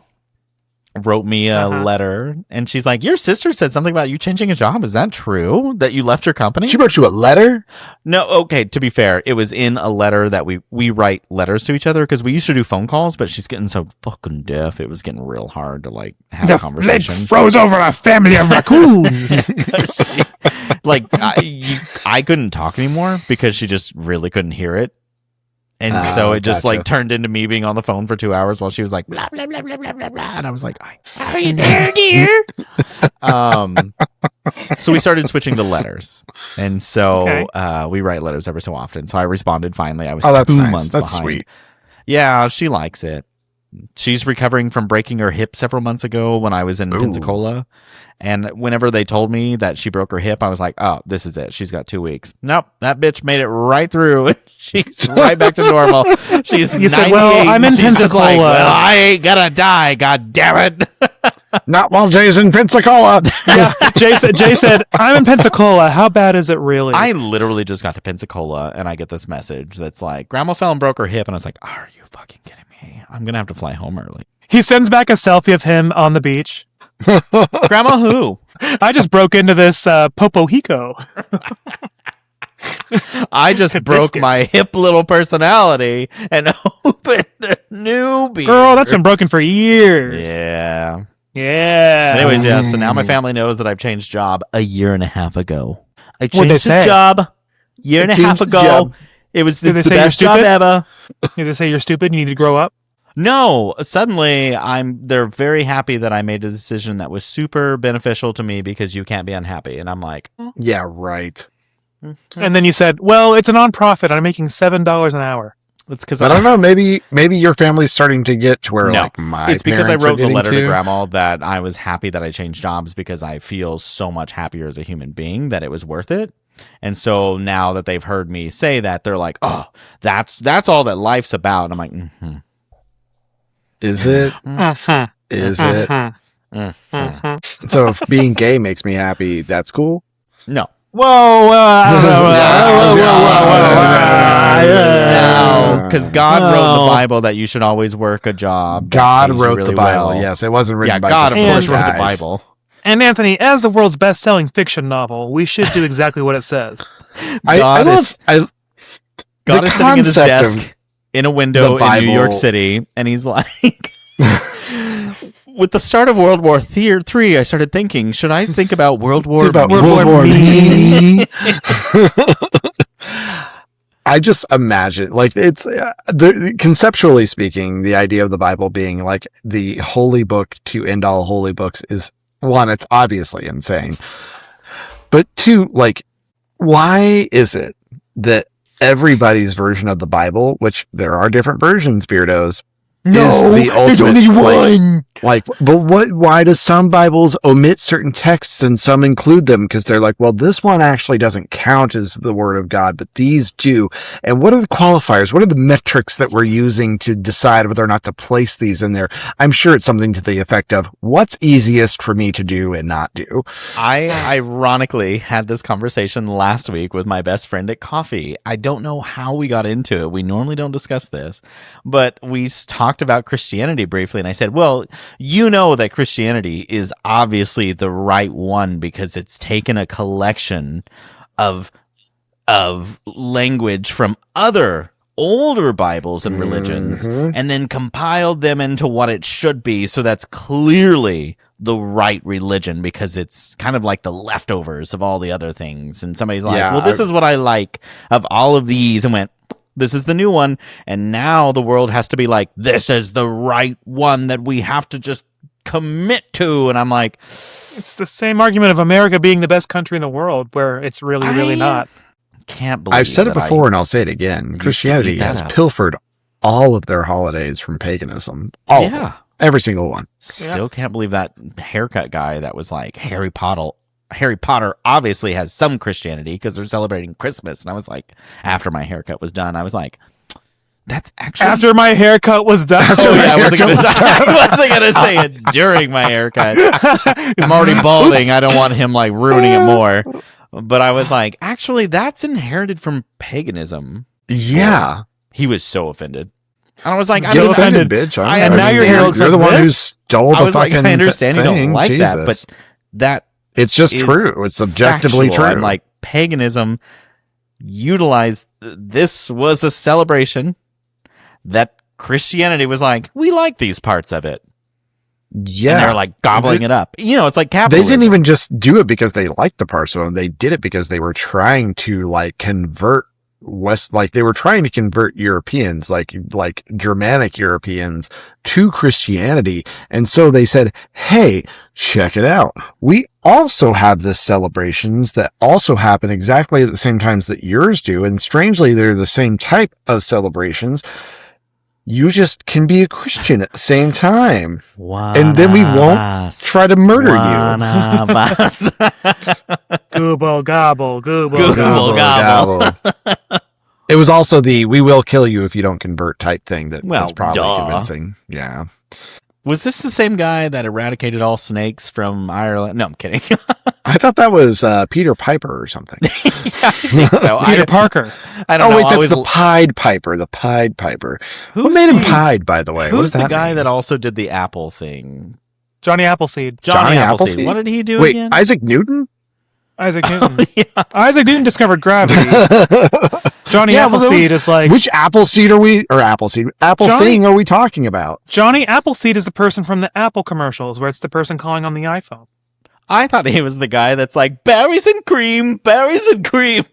wrote me a letter, and she's like, your sister said something about you changing a job. Is that true? That you left your company? She wrote you a letter? No, okay, to be fair, it was in a letter that we write letters to each other because we used to do phone calls, but she's getting so fucking deaf, it was getting real hard to, like, have a conversation. Lead froze over a family of raccoons. I couldn't talk anymore because she just really couldn't hear it. And so it just like turned into me being on the phone for 2 hours while she was like blah blah blah blah blah blah blah, and I was like, "Are you there, dear?" So we started switching to letters, and so we write letters every so often. So I responded finally. I was 2 months That's behind. sweet. Yeah, she likes it. She's recovering from breaking her hip several months ago when I was in Pensacola. And whenever they told me that she broke her hip, I was like, oh, this is it. She's got 2 weeks. Nope, that bitch made it right through. She's right back to normal. She's You said, well, I'm in She's just Pensacola. like, well, I ain't gonna die, god damn it. Not while Jay's in Pensacola. Yeah, Jay said, I'm in Pensacola. How bad is it really? I literally just got to Pensacola and I get this message that's like, Grandma fell and broke her hip. And I was like, are you fucking kidding me? I'm gonna have to fly home early. He sends back a selfie of him on the beach. Grandma who? I just broke into this Popohico. I just broke Biscuits. my hip little personality and opened a new beer. Girl, that's been broken for years. Yeah. Yeah. Anyways, yeah, so now my family knows that I've changed job a year and a half ago. I What'd they changed the say? job year and a half changed the ago. job. It was Did the they say you're best job stupid? ever. Did they say you're stupid? You need to grow up? No, suddenly they're very happy that I made a decision that was super beneficial to me because you can't be unhappy. And I'm like, Yeah, right. And then you said, well, it's a nonprofit. I'm making $7 an hour. it's because I don't know. Maybe your family's starting to get to where No, like my it's because I parents are wrote the getting letter to to. Grandma that I was happy that I changed jobs because I feel so much happier as a human being that it was worth it. And so now that they've heard me say that, they're like, "Oh, that's all that life's about." And I'm like, mm-hmm. Is it? Is it? Mm-hmm. So if being gay makes me happy, that's cool. No. Whoa. Because God wrote in the Bible that you should always work a job. that God pays you wrote really the Bible. well. Yes, it wasn't written Yeah, by God, of just course, some wrote the guys. Bible. And Anthony, as the world's best-selling fiction novel, we should do exactly what it says. God is the sitting at his concept of desk in a window the in New York Bible- City, and he's like, with the start of World War III, I started thinking, should I think about World War Me? I just imagine, like, it's conceptually speaking, the idea of the Bible being like the holy book to end all holy books is, one, it's obviously insane. But two, like, why is it that everybody's version of the Bible, which there are different versions, Beardos, is the ultimate, there's only one. Why does some Bibles omit certain texts and some include them? Because they're like, well, this one actually doesn't count as the word of God, but these do. And what are the qualifiers? What are the metrics that we're using to decide whether or not to place these in there? I'm sure it's something to the effect of what's easiest for me to do and not do. I ironically had this conversation last week with my best friend at coffee. I don't know how we got into it. We normally don't discuss this, but we talked about Christianity briefly, and I said, well, you know that Christianity is obviously the right one because it's taken a collection of language from other older Bibles and religions and then compiled them into what it should be. So that's clearly the right religion because it's kind of like the leftovers of all the other things. And somebody's like, well, this is what I like of all of these, and went, this is the new one. And now the world has to be like, this is the right one that we have to just commit to. And I'm like, it's the same argument of America being the best country in the world, where it's really not. Can't believe I've said it before and I'll say it again. Christianity has pilfered all of their holidays from paganism. All of them. Every single one. Still can't believe that haircut guy that was like, Harry Potter obviously has some Christianity because they're celebrating Christmas. And I was like, after my haircut was done, I was like, that's actually... After my haircut was done. I wasn't going to say it during my haircut. I'm already balding. I don't want him like ruining it more. But I was like, actually, that's inherited from paganism. Yeah. He was so offended. And I was like, I'm offended, bitch. And now you're the one who stole the fucking I understand thing. you don't like Jesus. that, but that it's just true. It's objectively factual. true. I'm like, paganism utilized, this was a celebration that Christianity was like, we like these parts of it. Yeah. And they're like gobbling it up. You know, it's like capitalism. They didn't even just do it because they liked the parts of them. They did it because they were trying to like convert they were trying to convert Europeans, like Germanic Europeans, to Christianity. And so they said, hey, check it out. We also have this celebrations that also happen exactly at the same times that yours do. And strangely, they're the same type of celebrations. You just can be a Christian at the same time. And then we won't try to murder you. Gooble, gobble, gooble, gobble. It was also the we will kill you if you don't convert type thing that was probably convincing. Yeah. Was this the same guy that eradicated all snakes from Ireland? No, I'm kidding. I thought that was Peter Piper or something. Yeah, I think so. Peter Parker. I don't know. Wait, that's the Pied Piper. The Pied Piper. Who made him Pied, by the way? Who's the guy that also did the Apple thing? Johnny Appleseed. Johnny Appleseed. What did he do again? Isaac Newton? Isaac Newton. Isaac Newton discovered gravity. Johnny Appleseed is like... Which Appleseed are we... Or Appleseed. Thing are we talking about? Johnny Appleseed is the person from the Apple commercials where it's the person calling on the iPhone. I thought he was the guy that's like, berries and cream, berries and cream.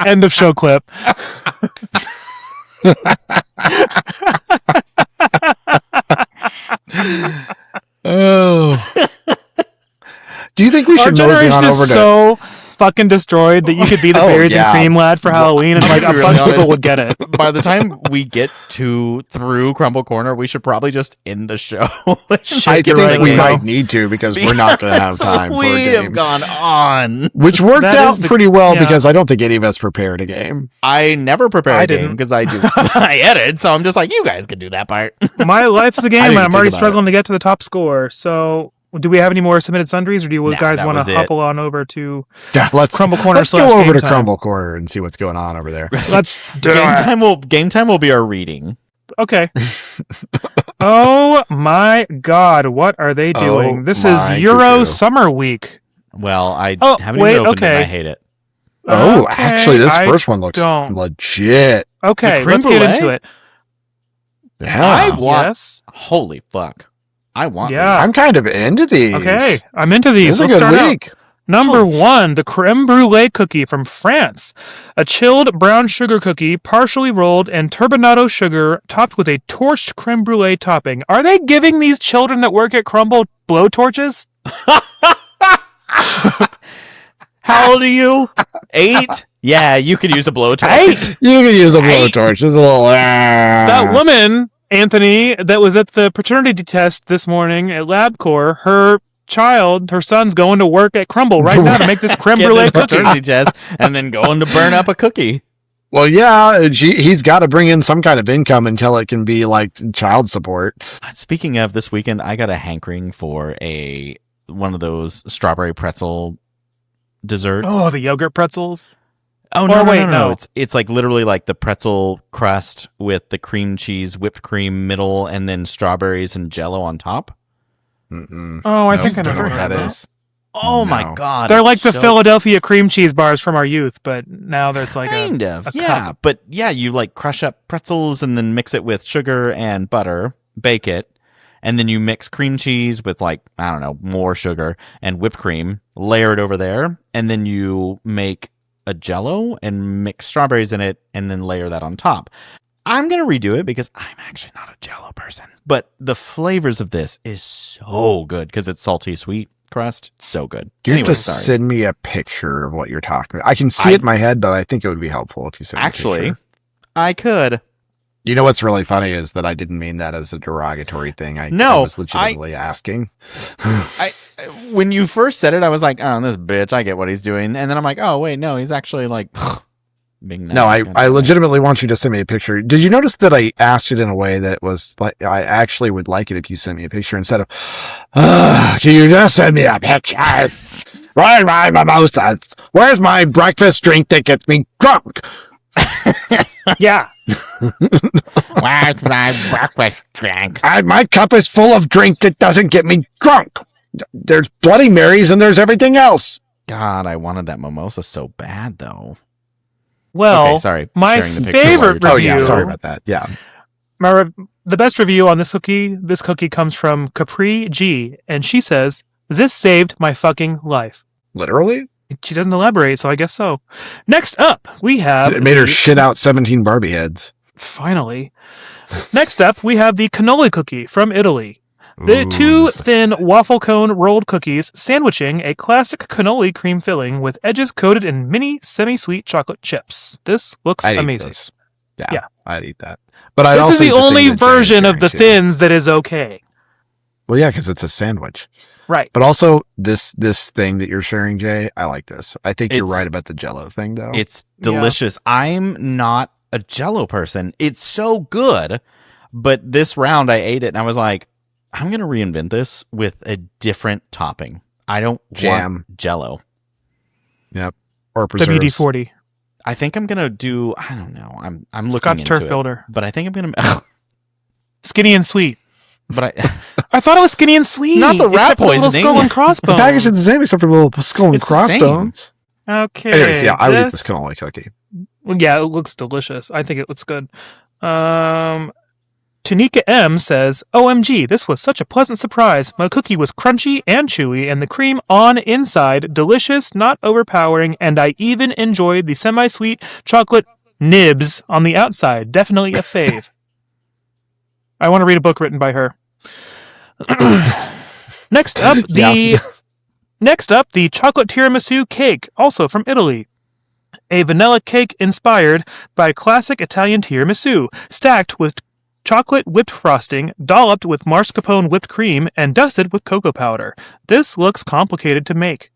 End of show clip. Oh. Do you think we should mosey on over to... so fucking destroyed that you could be the berries and cream lad for Halloween, and like a bunch of people would get it. By the time we get through Crumbl Corner, we should probably just end the show. I think we might need to because we're not going to have time for a game. We have gone on. Which worked out pretty well because I don't think any of us prepared a game. I never prepare a game because I do. I edit, so I'm just like, you guys can do that part. My life's a game, and I'm already struggling to get to the top score, so... Do we have any more submitted sundries, or do you guys want to hop on over to Crumbl Corner? Let's go over to Crumbl Corner and see what's going on over there. Let's do Game time will be our reading. Okay. Oh my God! What are they doing? This is Euro Summer Week. Well, I haven't even opened it. And I hate it. Actually, this first one looks legit. Okay, let's get into it. Yeah. Yes. Holy fuck! I want. Yeah. I'm kind of into these. Okay, I'm into these. This is a Let's good start week. out. Number Holy 1, the creme brulee cookie from France. A chilled brown sugar cookie, partially rolled in turbinado sugar, topped with a torched creme brulee topping. Are they giving these children that work at Crumbl blowtorches? How old are you? 8? Yeah, you could use a blowtorch. 8? You can use a blowtorch. It's a little. That woman, Anthony, that was at the paternity test this morning at LabCorp, her son's going to work at Crumbl right now to make this creme Get brulee this cookie. paternity test and then going to burn up a cookie. Well, yeah, he's got to bring in some kind of income until it can be like child support. Speaking of this weekend, I got a hankering for one of those strawberry pretzel desserts. Oh, the yogurt pretzels. Oh Or no, wait, no. no. It's like literally like the pretzel crust with the cream cheese, whipped cream middle, and then strawberries and Jello on top. Mm-mm. Oh, I No, think I don't never know what had that that. is. Oh my No. god, They're it's like the so- Philadelphia cream cheese bars from our youth, but now there's like kind a of, a yeah. cup. But yeah, you like crush up pretzels and then mix it with sugar and butter, bake it, and then you mix cream cheese with like I don't know more sugar and whipped cream, layer it over there, and then you make a Jello and mix strawberries in it, and then layer that on top. I'm going to redo it because I'm actually not a Jello person. But the flavors of this is so good because it's salty, sweet crust. So good. You Anyway, have to sorry. send me a picture of what you're talking about. I can see it in my head, but I think it would be helpful if you send me a Actually, picture. I could. You know what's really funny is that I didn't mean that as a derogatory thing. I No, was legitimately asking. When you first said it, I was like, oh, this bitch, I get what he's doing. And then I'm like, oh, wait, no, he's actually like being nice. No, I kinda. legitimately want you to send me a picture. Did you notice that I asked it in a way that was like, I actually would like it if you sent me a picture instead of, can you just send me a picture? Where's my mimosas? Where's my breakfast drink that gets me drunk? Yeah. Where's my breakfast drink? My cup is full of drink that doesn't get me drunk. There's Bloody Marys and there's everything else. God, I wanted that mimosa so bad, though. Well, Okay, sorry. my Sharing the picture while favorite you're Oh, review. yeah. Sorry about that. Yeah. The best review on this cookie comes from Capri G, and she says, "This saved my fucking life." Literally? She doesn't elaborate, so I guess so. Next up, we have It made her shit out 17 Barbie heads. finally. Next up, we have the cannoli cookie from Italy. The Ooh, two this is- thin waffle cone rolled cookies sandwiching a classic cannoli cream filling with edges coated in mini semi-sweet chocolate chips. This looks I'd eat amazing. this. Yeah. Yeah, I'd eat that. But I'd This is also the eat thing only that Jay is version of sharing, the too. thins that is okay. Well, yeah, because it's a sandwich. Right. But also, this thing that you're sharing, Jay, I like this. I think you're It's- right about the Jello thing, though. It's delicious. I'm not a Jello person. It's so good. But this round, I ate it and I was like, I'm going to reinvent this with a different topping. I don't Jam. want Jello. Yep. Or preserves. WD-40. I think I'm going to do, I don't know. I'm looking Scott's into Turf it. Builder. But I think I'm going to, Skinny and sweet. but I thought it was skinny and sweet. Not the rat except for the little poisoning. skull and The crossbones. package is the same except for the little skull and It's the same. crossbones. Okay. Anyways, yeah, I would eat this cannoli cookie. Well, yeah, it looks delicious. I think it looks good. Tanika M says, OMG, this was such a pleasant surprise. My cookie was crunchy and chewy, and the cream on inside, delicious, not overpowering, and I even enjoyed the semi-sweet chocolate nibs on the outside. Definitely a fave. I want to read a book written by her. Next up, the chocolate tiramisu cake, also from Italy. A vanilla cake inspired by classic Italian tiramisu, stacked with chocolate whipped frosting, dolloped with mascarpone whipped cream, and dusted with cocoa powder. This looks complicated to make.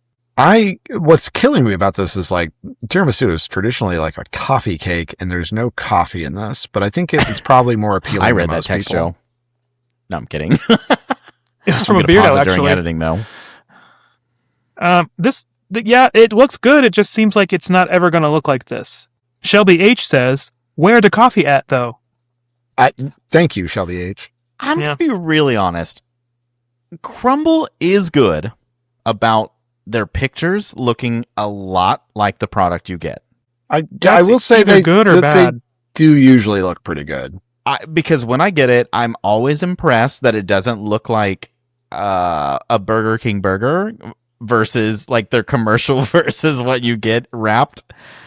What's killing me about this is like tiramisu is traditionally like a coffee cake, and there's no coffee in this. But I think it's probably more appealing. I read to that most text, people. Joe. No, I'm kidding. It was I'm from a gonna pause Beardo, it during actually. editing, though. Yeah, it looks good. It just seems like it's not ever going to look like this. Shelby H says, "Where the coffee at, though?" Thank you, Shelby H. I'm Yeah. going to be really honest. Crumbl is good about their pictures looking a lot like the product you get. I That's will say either they good or that they bad. do usually look pretty good. Because when I get it, I'm always impressed that it doesn't look like a Burger King burger versus like their commercial versus what you get wrapped.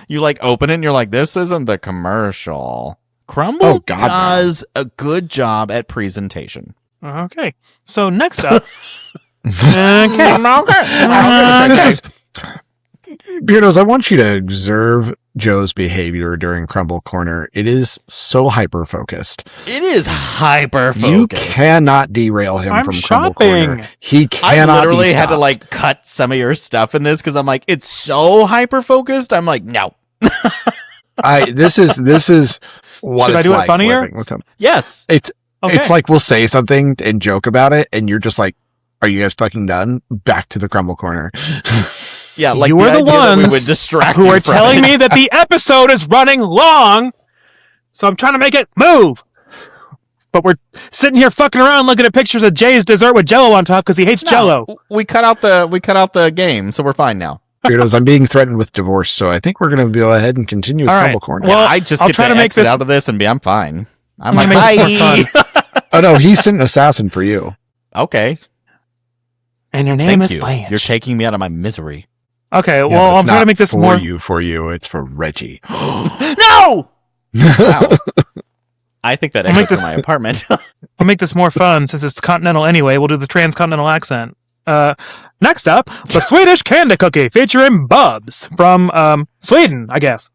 You like open it and you're like, this isn't the commercial. Crumbl does a good job at presentation. Okay. So next up. Beardos, I want you to observe Joe's behavior during Crumbl Corner. It is so hyper-focused. It is hyper-focused. You cannot derail him from Crumbl Corner. He cannot I literally be had to stopped. like cut some of your stuff in this because I'm like, it's so hyper-focused. I'm like, no. This is what Should I it's do it like funnier? living with him. Yes. It's Okay. like we'll say something and joke about it, and you're just like, "Are you guys fucking done?" Back to the Crumbl Corner. Yeah, like you were the idea that we ones would distract who you are from telling it. me that the episode is running long, so I'm trying to make it move. But we're sitting here fucking around looking at pictures of Jay's dessert with Jello on top because he hates Jello. We cut out the game, so we're fine now. Beardos, I'm being threatened with divorce, so I think we're going to go ahead and continue with All right. Crumbl Corner. Well, I just I'll get try to to make exit this- out of this and I'm fine. I'm I'm like, gonna make this more bye. Oh no, he sent an assassin for you. Okay, And your name thank is you. Blanche. You're taking me out of my misery. Okay, Yeah, well, but it's I'm trying to not make this for more. you. It's for Reggie. No! Wow. I think that I'll make exit for this- my apartment. I'll make this more fun since it's continental anyway. We'll do the transcontinental accent. Next up, the Swedish candy cookie featuring Bubs from Sweden, I guess.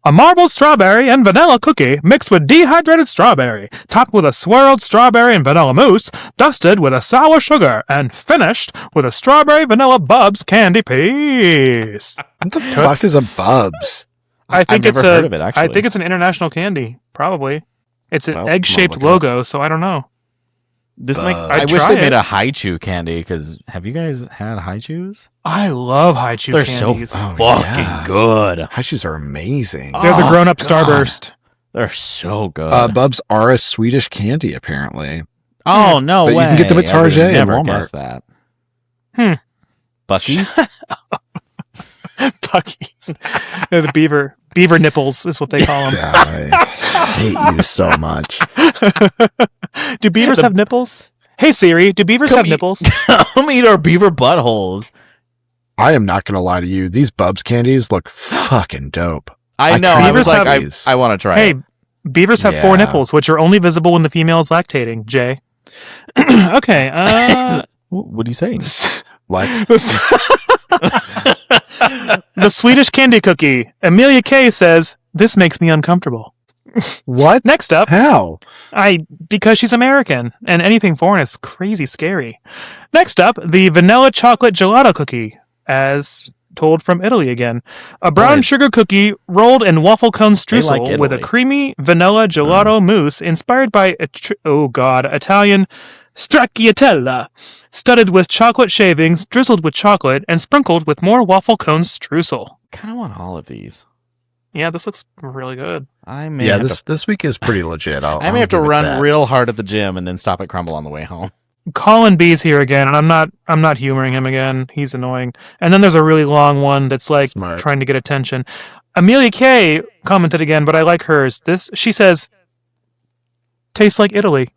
A marbled strawberry and vanilla cookie mixed with dehydrated strawberry, topped with a swirled strawberry and vanilla mousse, dusted with a sour sugar, and finished with a strawberry vanilla Bubs candy piece. What the fuck is a Bubs? I think I've it's never heard of it, actually. I think it's an international candy, probably. It's an Well, egg-shaped I'm gonna look it logo, so I don't know. This makes. I'd I wish try they made it. a Haichu candy because have you guys had Haichus? I love Haichu They're candies. so Oh, fucking yeah. good. Hashis are amazing. They're the Oh, grown-up God. Starburst. They're so good. Bubs are a Swedish candy, apparently. oh no But you way! can get them at I Target would've and never Walmart. guessed that. Hmm. Bucky's. Bucky's. They're the beaver nipples is what they call them. God, I hate you so much. Do beavers have nipples? Hey Siri, do beavers Come have eat- nipples? Come eat our beaver buttholes. I am not going to lie to you. These Bubs candies look fucking dope. I know. I crave was like, these. I want to try Hey, it. beavers have Yeah. 4 nipples, which are only visible when the female is lactating. Jay. Okay. What are you saying? What? The Swedish candy cookie. Amelia K says, "This makes me uncomfortable." What? Next up, How? because she's American, and anything foreign is crazy scary. Next up, the vanilla chocolate gelato cookie, as told from Italy again. A brown Boy. sugar cookie rolled in waffle cone They like streusel with a Italy. creamy vanilla gelato mousse inspired by, Italian stracciatella, studded with chocolate shavings, drizzled with chocolate, and sprinkled with more waffle cone streusel. Kind of want all of these. Yeah, this looks really good. I may Yeah, have this week is pretty legit. I may have to run real hard at the gym and then stop at Crumbl on the way home. Colin B's here again, and I'm not humoring him again. He's annoying. And then there's a really long one that's like Smart. trying to get attention. Amelia K commented again, but I like hers. She says, "Tastes like Italy."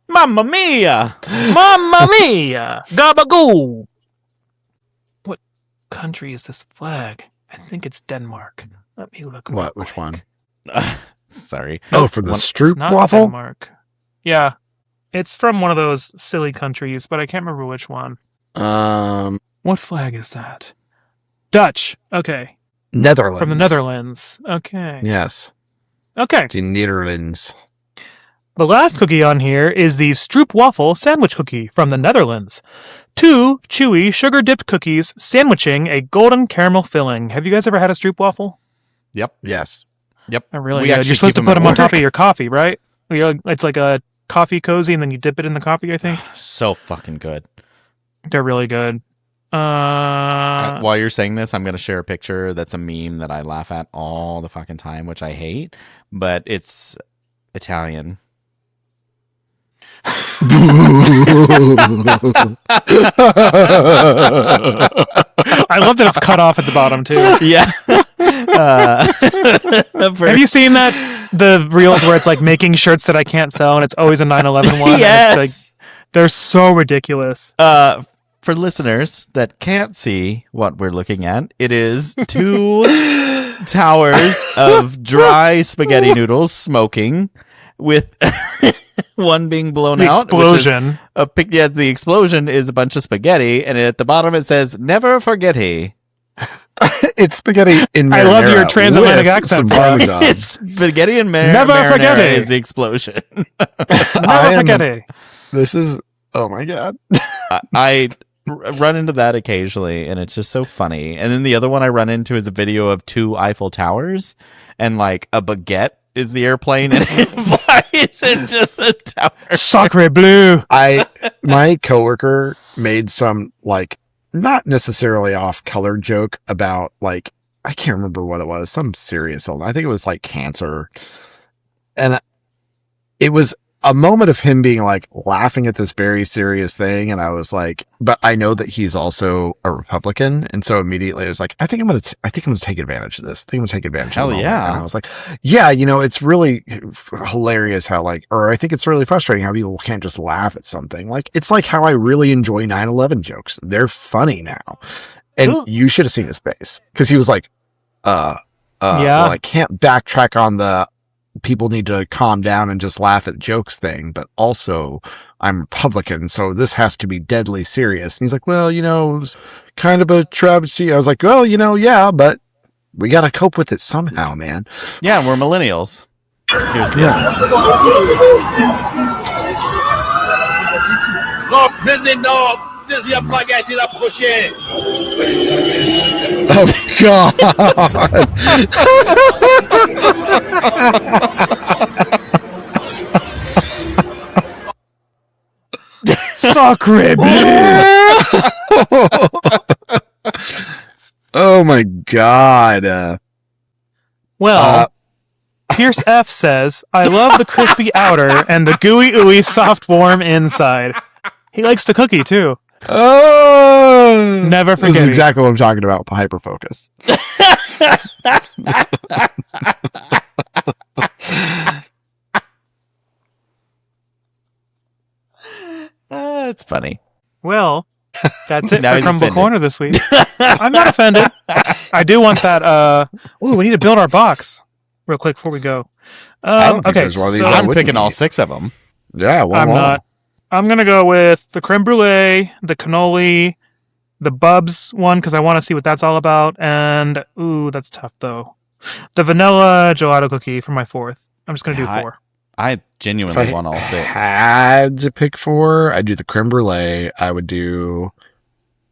Mamma mia! Mamma mia! Gabagoo! What country is this flag? I think it's Denmark. Let me look. real What? Which quick. one? Sorry. Oh, for the One- It's Stroop not waffle? Denmark. Yeah. It's from one of those silly countries, but I can't remember which one. What flag is that? Dutch. Okay. Netherlands. From the Netherlands. Okay. Yes. Okay. The Netherlands. The last cookie on here is the Stroop Waffle Sandwich Cookie from the Netherlands. 2 chewy, sugar-dipped cookies sandwiching a golden caramel filling. Have you guys ever had a Stroop Waffle? Yep. Yes. Yep. They're really We good. actually You're supposed to keep put them them at on top work. of your coffee, right? It's like a coffee cozy, and then you dip it in the coffee, I think. So fucking good. They're really good. While you're saying this, I'm going to share a picture that's a meme that I laugh at all the fucking time, which I hate, but it's Italian. I love that it's cut off at the bottom, too. Yeah. Have you seen that the reels where it's like making shirts that I can't sell, and it's always a 9/11 one. Yes. And it's like, they're so ridiculous. For listeners that can't see what we're looking at, it is 2 towers of dry spaghetti noodles smoking with one being blown The out. explosion. The explosion is a bunch of spaghetti, and at the bottom it says, "Never forgetty." It's spaghetti in I love your marinara transatlantic with accent, some bro. Parmesan. It's spaghetti and Never marinara forgetty. is the explosion. Never forget it. This is, oh my God. I run into that occasionally, and it's just so funny. And then the other one I run into is a video of 2 Eiffel Towers, and like a baguette is the airplane, and it flies into the tower. Sacre bleu. My coworker made some, like, not necessarily off-color joke about, like, I can't remember what it was, some serious illness. I think it was like cancer. And it was a moment of him being like laughing at this very serious thing. And I was like, but I know that he's also a Republican. And so immediately I was like, I think I'm going to take advantage of this. I think I'm going to take advantage Hell of the moment. yeah. And I was like, yeah, it's really hilarious how or I think it's really frustrating how people can't just laugh at something. Like, it's like how I really enjoy 9/11 jokes. They're funny now. And you should have seen his face. Cause he was like, Yeah. well, I can't backtrack on the people need to calm down and just laugh at jokes thing, but also I'm Republican, so this has to be deadly serious. And he's like, well, it was kind of a travesty. I was like, well, yeah, but we got to cope with it somehow, man. Yeah, we're millennials. Here's the Oh, God. Sacre bleu. Oh, my God. Well, Pierce F says, I love the crispy outer and the gooey ooey soft warm inside. He likes the cookie too. Oh, Never this is forget. exactly what I'm talking about. Hyperfocus. It's funny. Well, that's it Now for he's Crumbl offended. Corner this week. I'm not offended. I do want that. We need to build our box real quick before we go. I don't think Okay, there's one of these so I I'm wouldn't picking all eat. 6 of them. Yeah, well, I'm not. I'm gonna go with the creme brulee, the cannoli, the Bubs one because I want to see what that's all about, and that's tough though. The vanilla gelato cookie for my 4th. I'm just gonna do 4. I genuinely want all 6. Had to pick 4, I'd do the creme brulee. I would do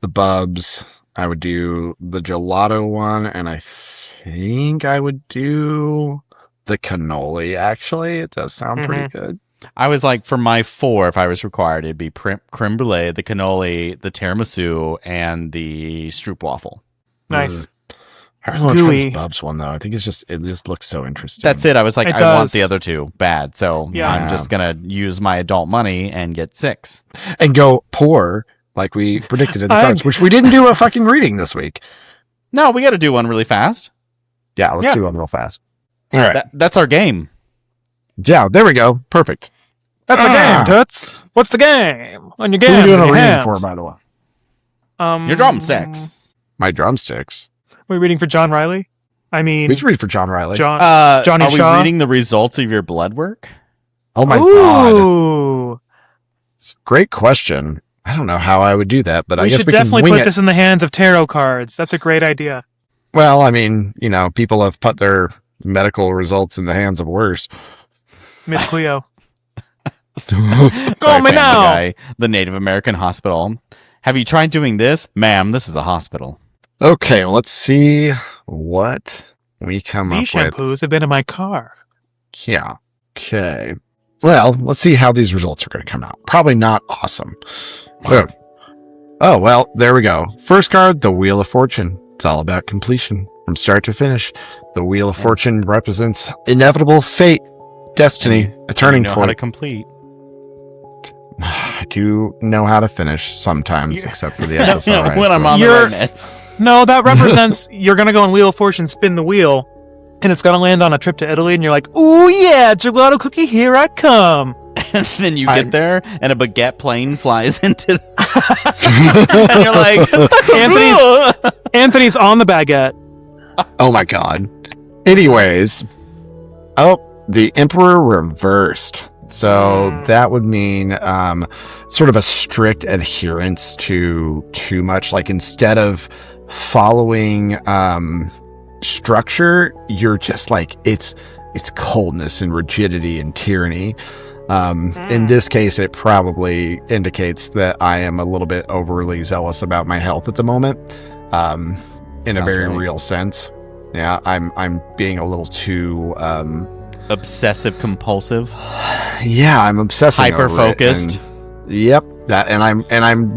the Bubs. I would do the gelato one, and I think I would do the cannoli. Actually, it does sound pretty good. I was like, for my 4, if I was required, it'd be creme brulee, the cannoli, the tiramisu, and the stroopwafel. Nice. I really want to try Gooey. this Bubs one though. I think it just looks so interesting. That's it. I was like, It I want does. the other 2 bad, so Yeah. I'm just gonna use my adult money and get 6. And go poor like we predicted in the I'm- cards, which we didn't do a fucking reading this week. No, we got to do one really fast. Yeah, let's Yeah. do one real fast. All right. That's our game. Yeah, there we go. Perfect. That's a game, Toots. What's the game? On your Who game. are we doing a in your reading hands. for, by the way? Your drumsticks. My drumsticks. We're reading for John Riley. I mean, We can read for John Riley. Johnny are we Shaw? reading the results of your blood work? Oh my god. Ooh. Great question. I don't know how I would do that, but I We guess should we can definitely wing put it. this in the hands of tarot cards. That's a great idea. Well, I mean, people have put their medical results in the hands of worse. Miss Cleo. Sorry, me Family now. Guy, the Native American hospital. Have you tried doing this? Ma'am, this is a hospital. Okay, well, let's see what we come These up with. shampoos have been in my car. Yeah. Okay. Well, let's see how these results are going to come out. Probably not awesome. Oh, well, there we go. First card, the Wheel of Fortune. It's all about completion from start to finish. The Wheel of Fortune represents inevitable fate, destiny, a turning You know how to point. complete. I do know how to finish sometimes, except for the SSRIs. when I'm on You're- the right meds. No, that represents you're going to go on Wheel of Fortune, spin the wheel, and it's gonna land on a trip to Italy, and you're like, "Ooh yeah, gelato cookie, here I come." And then you get there, and a baguette plane flies into and you're like, Anthony's on the baguette. Oh my god. Anyways, the Emperor reversed. So that would mean sort of a strict adherence to too much. Like, instead of following structure, you're just like, it's coldness and rigidity and tyranny. In this case, it probably indicates that I am a little bit overly zealous about my health at the moment, in a very real sense. Yeah, I'm being a little too obsessive compulsive. Yeah, I'm obsessing, hyper focused. Yep, that, and I'm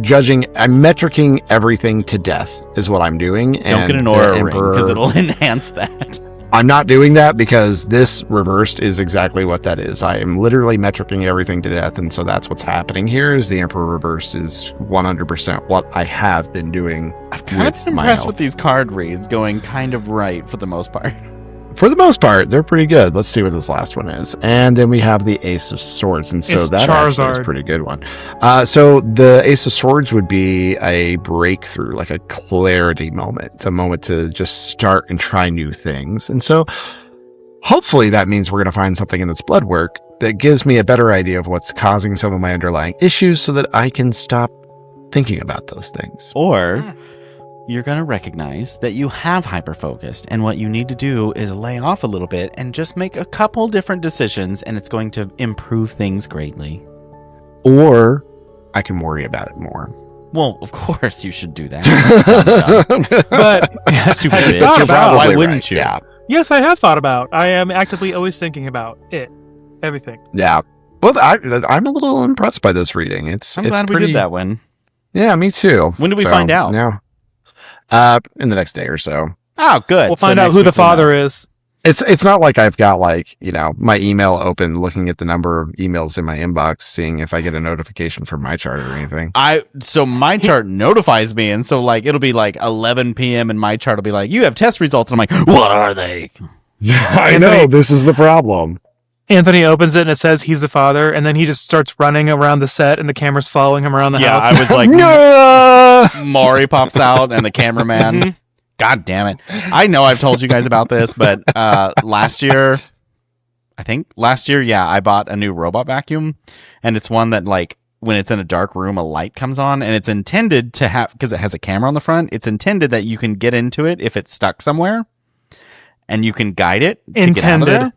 metricing everything to death is what I'm doing. Don't get an aura ring because it'll enhance that. I'm not doing that because this reversed is exactly what that is. I am literally metricing everything to death, and so that's what's happening here. Is the Emperor reversed is 100% what I have been doing. I've kind of been impressed with these card reads going kind of right for the most part. For the most part, they're pretty good. Let's see what this last one is. And then we have the Ace of Swords. And so that actually is a pretty good one. So the Ace of Swords would be a breakthrough, like a clarity moment. It's a moment to just start and try new things. And so hopefully that means we're going to find something in this blood work that gives me a better idea of what's causing some of my underlying issues so that I can stop thinking about those things. Or you're going to recognize that you have hyperfocused, and what you need to do is lay off a little bit and just make a couple different decisions, and it's going to improve things greatly. Or I can worry about it more. Well, of course you should do that. But stupid bitch. thought about, why wouldn't you? Yeah. Yes, I have thought about. I am actively always thinking about it. Everything. Yeah. Well, I'm a little impressed by this reading. I'm glad we did that one. Yeah, me too. When did we find out? Yeah. In the next day or so. Oh, good. We'll find out who the father is. It's not like I've got my email open, looking at the number of emails in my inbox, seeing if I get a notification from my chart or anything. So my chart notifies me, and so it'll be 11 p.m. and my chart will be like, you have test results, and I'm like, what are they? I know, this is the problem. Anthony opens it and it says he's the father, and then he just starts running around the set and the camera's following him around the house. Yeah, I was like, no! Maury pops out and the cameraman. God damn it. I know I've told you guys about this, but last year, I bought a new robot vacuum, and it's one that when it's in a dark room, a light comes on, and it's intended to have, because it has a camera on the front, it's intended that you can get into it if it's stuck somewhere, and you can guide it to get out of there.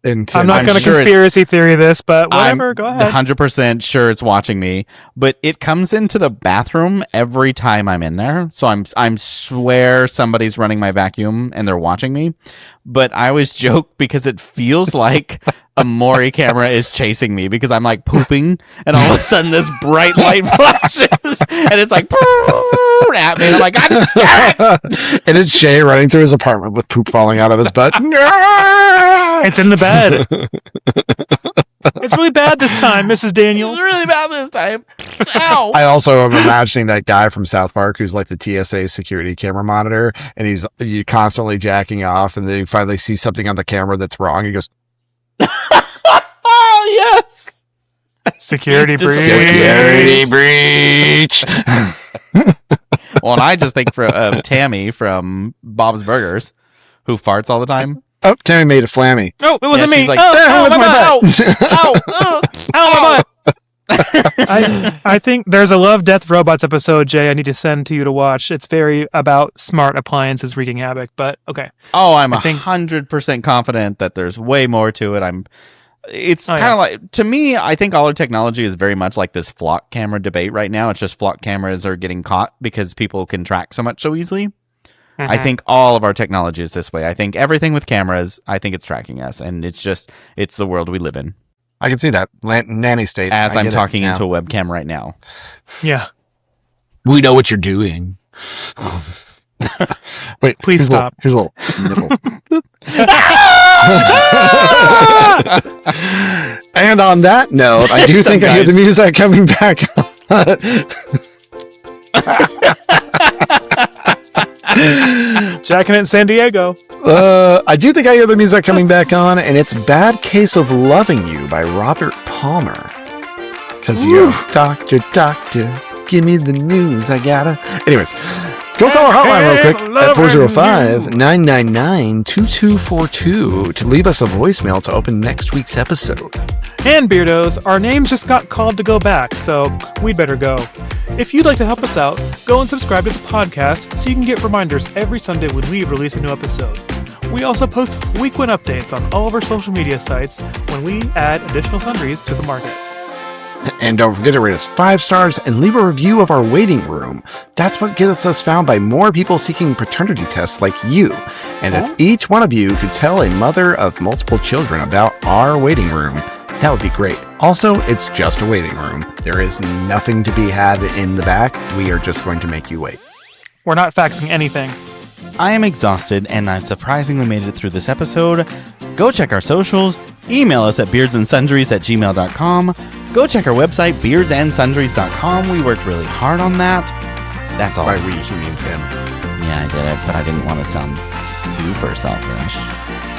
I'm not going to conspiracy theory this, but whatever, go ahead. 100% sure it's watching me, but it comes into the bathroom every time I'm in there. So I'm swear somebody's running my vacuum and they're watching me. But I always joke because it feels like a Maury camera is chasing me because I'm pooping, and all of a sudden this bright light flashes and it's at me, and I'm like, God damn it! And it's Shay running through his apartment with poop falling out of his butt. It's in the bed. It's really bad this time, Mrs. Daniels. It's really bad this time. Ow! I also am imagining that guy from South Park who's like the TSA security camera monitor, and he's constantly jacking off, and then he finally sees something on the camera that's wrong. He goes, "Oh yes, security breach! Security breach!" Well, and I just think of Tammy from Bob's Burgers, who farts all the time. Oh, Tammy made a flammy. Oh, it wasn't me. She's like, my butt. I think there's a Love, Death, Robots episode, Jay, I need to send to you to watch. It's very about smart appliances wreaking havoc, but okay. Oh, I'm 100% confident that there's way more to it. It's kind of like, to me, I think all our technology is very much like this flock camera debate right now. It's just flock cameras are getting caught because people can track so easily. Mm-hmm. I think all of our technology is this way. I think everything with cameras, I think it's tracking us, and it's the world we live in. I can see that. Nanny state. As I'm talking into a webcam right now. Yeah. We know what you're doing. Wait, please stop. Here's a little nibble. And on that note, I do think I hear the music coming back. Jacking it in San Diego. I do think I hear the music coming back on, and it's Bad Case of Loving You by Robert Palmer. Because you, doctor, give me the news, I gotta. Anyways, go call our hotline real quick at 405-999-2242 to leave us a voicemail to open next week's episode. And Beardos, our names just got called to go back, so we'd better go. If you'd like to help us out, go and subscribe to the podcast so you can get reminders every Sunday when we release a new episode. We also post frequent updates on all of our social media sites when we add additional sundries to the market. And don't forget to rate us 5 stars and leave a review of our waiting room. That's what gets us found by more people seeking paternity tests like you. And if each one of you could tell a mother of multiple children about our waiting room, that would be great. Also, it's just a waiting room. There is nothing to be had in the back. We are just going to make you wait. We're not faxing anything. I am exhausted, and I've surprisingly made it through this episode. Go check our socials. Email us at beardsandsundries@gmail.com. Go check our website, beardsandsundries.com. We worked really hard on that. That's all. By we, he means him. Yeah, I did it, but I didn't want to sound super selfish.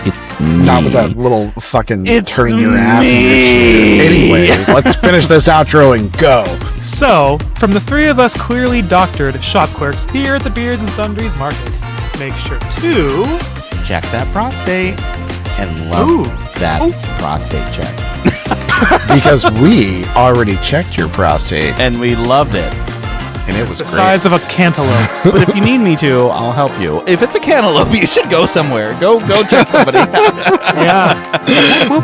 It's me. Not with that little fucking It's turning your ass. me. Anyway, let's finish this outro and go. So, from the three of us clearly doctored shop clerks here at the Beards and Sundries Market, make sure to Check that prostate. And love that prostate check. Because we already checked your prostate. And we loved it. And it was the great. size of a cantaloupe. But if you need me to, I'll help you. If it's a cantaloupe, you should go somewhere. Go check somebody. Yeah.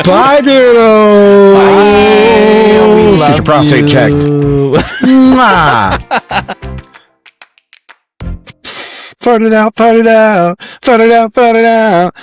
Bye, Beardos. Bye. We Let's get love your prostate you. checked. Mwah. Fart it out, fart it out, fart it out, fart it out.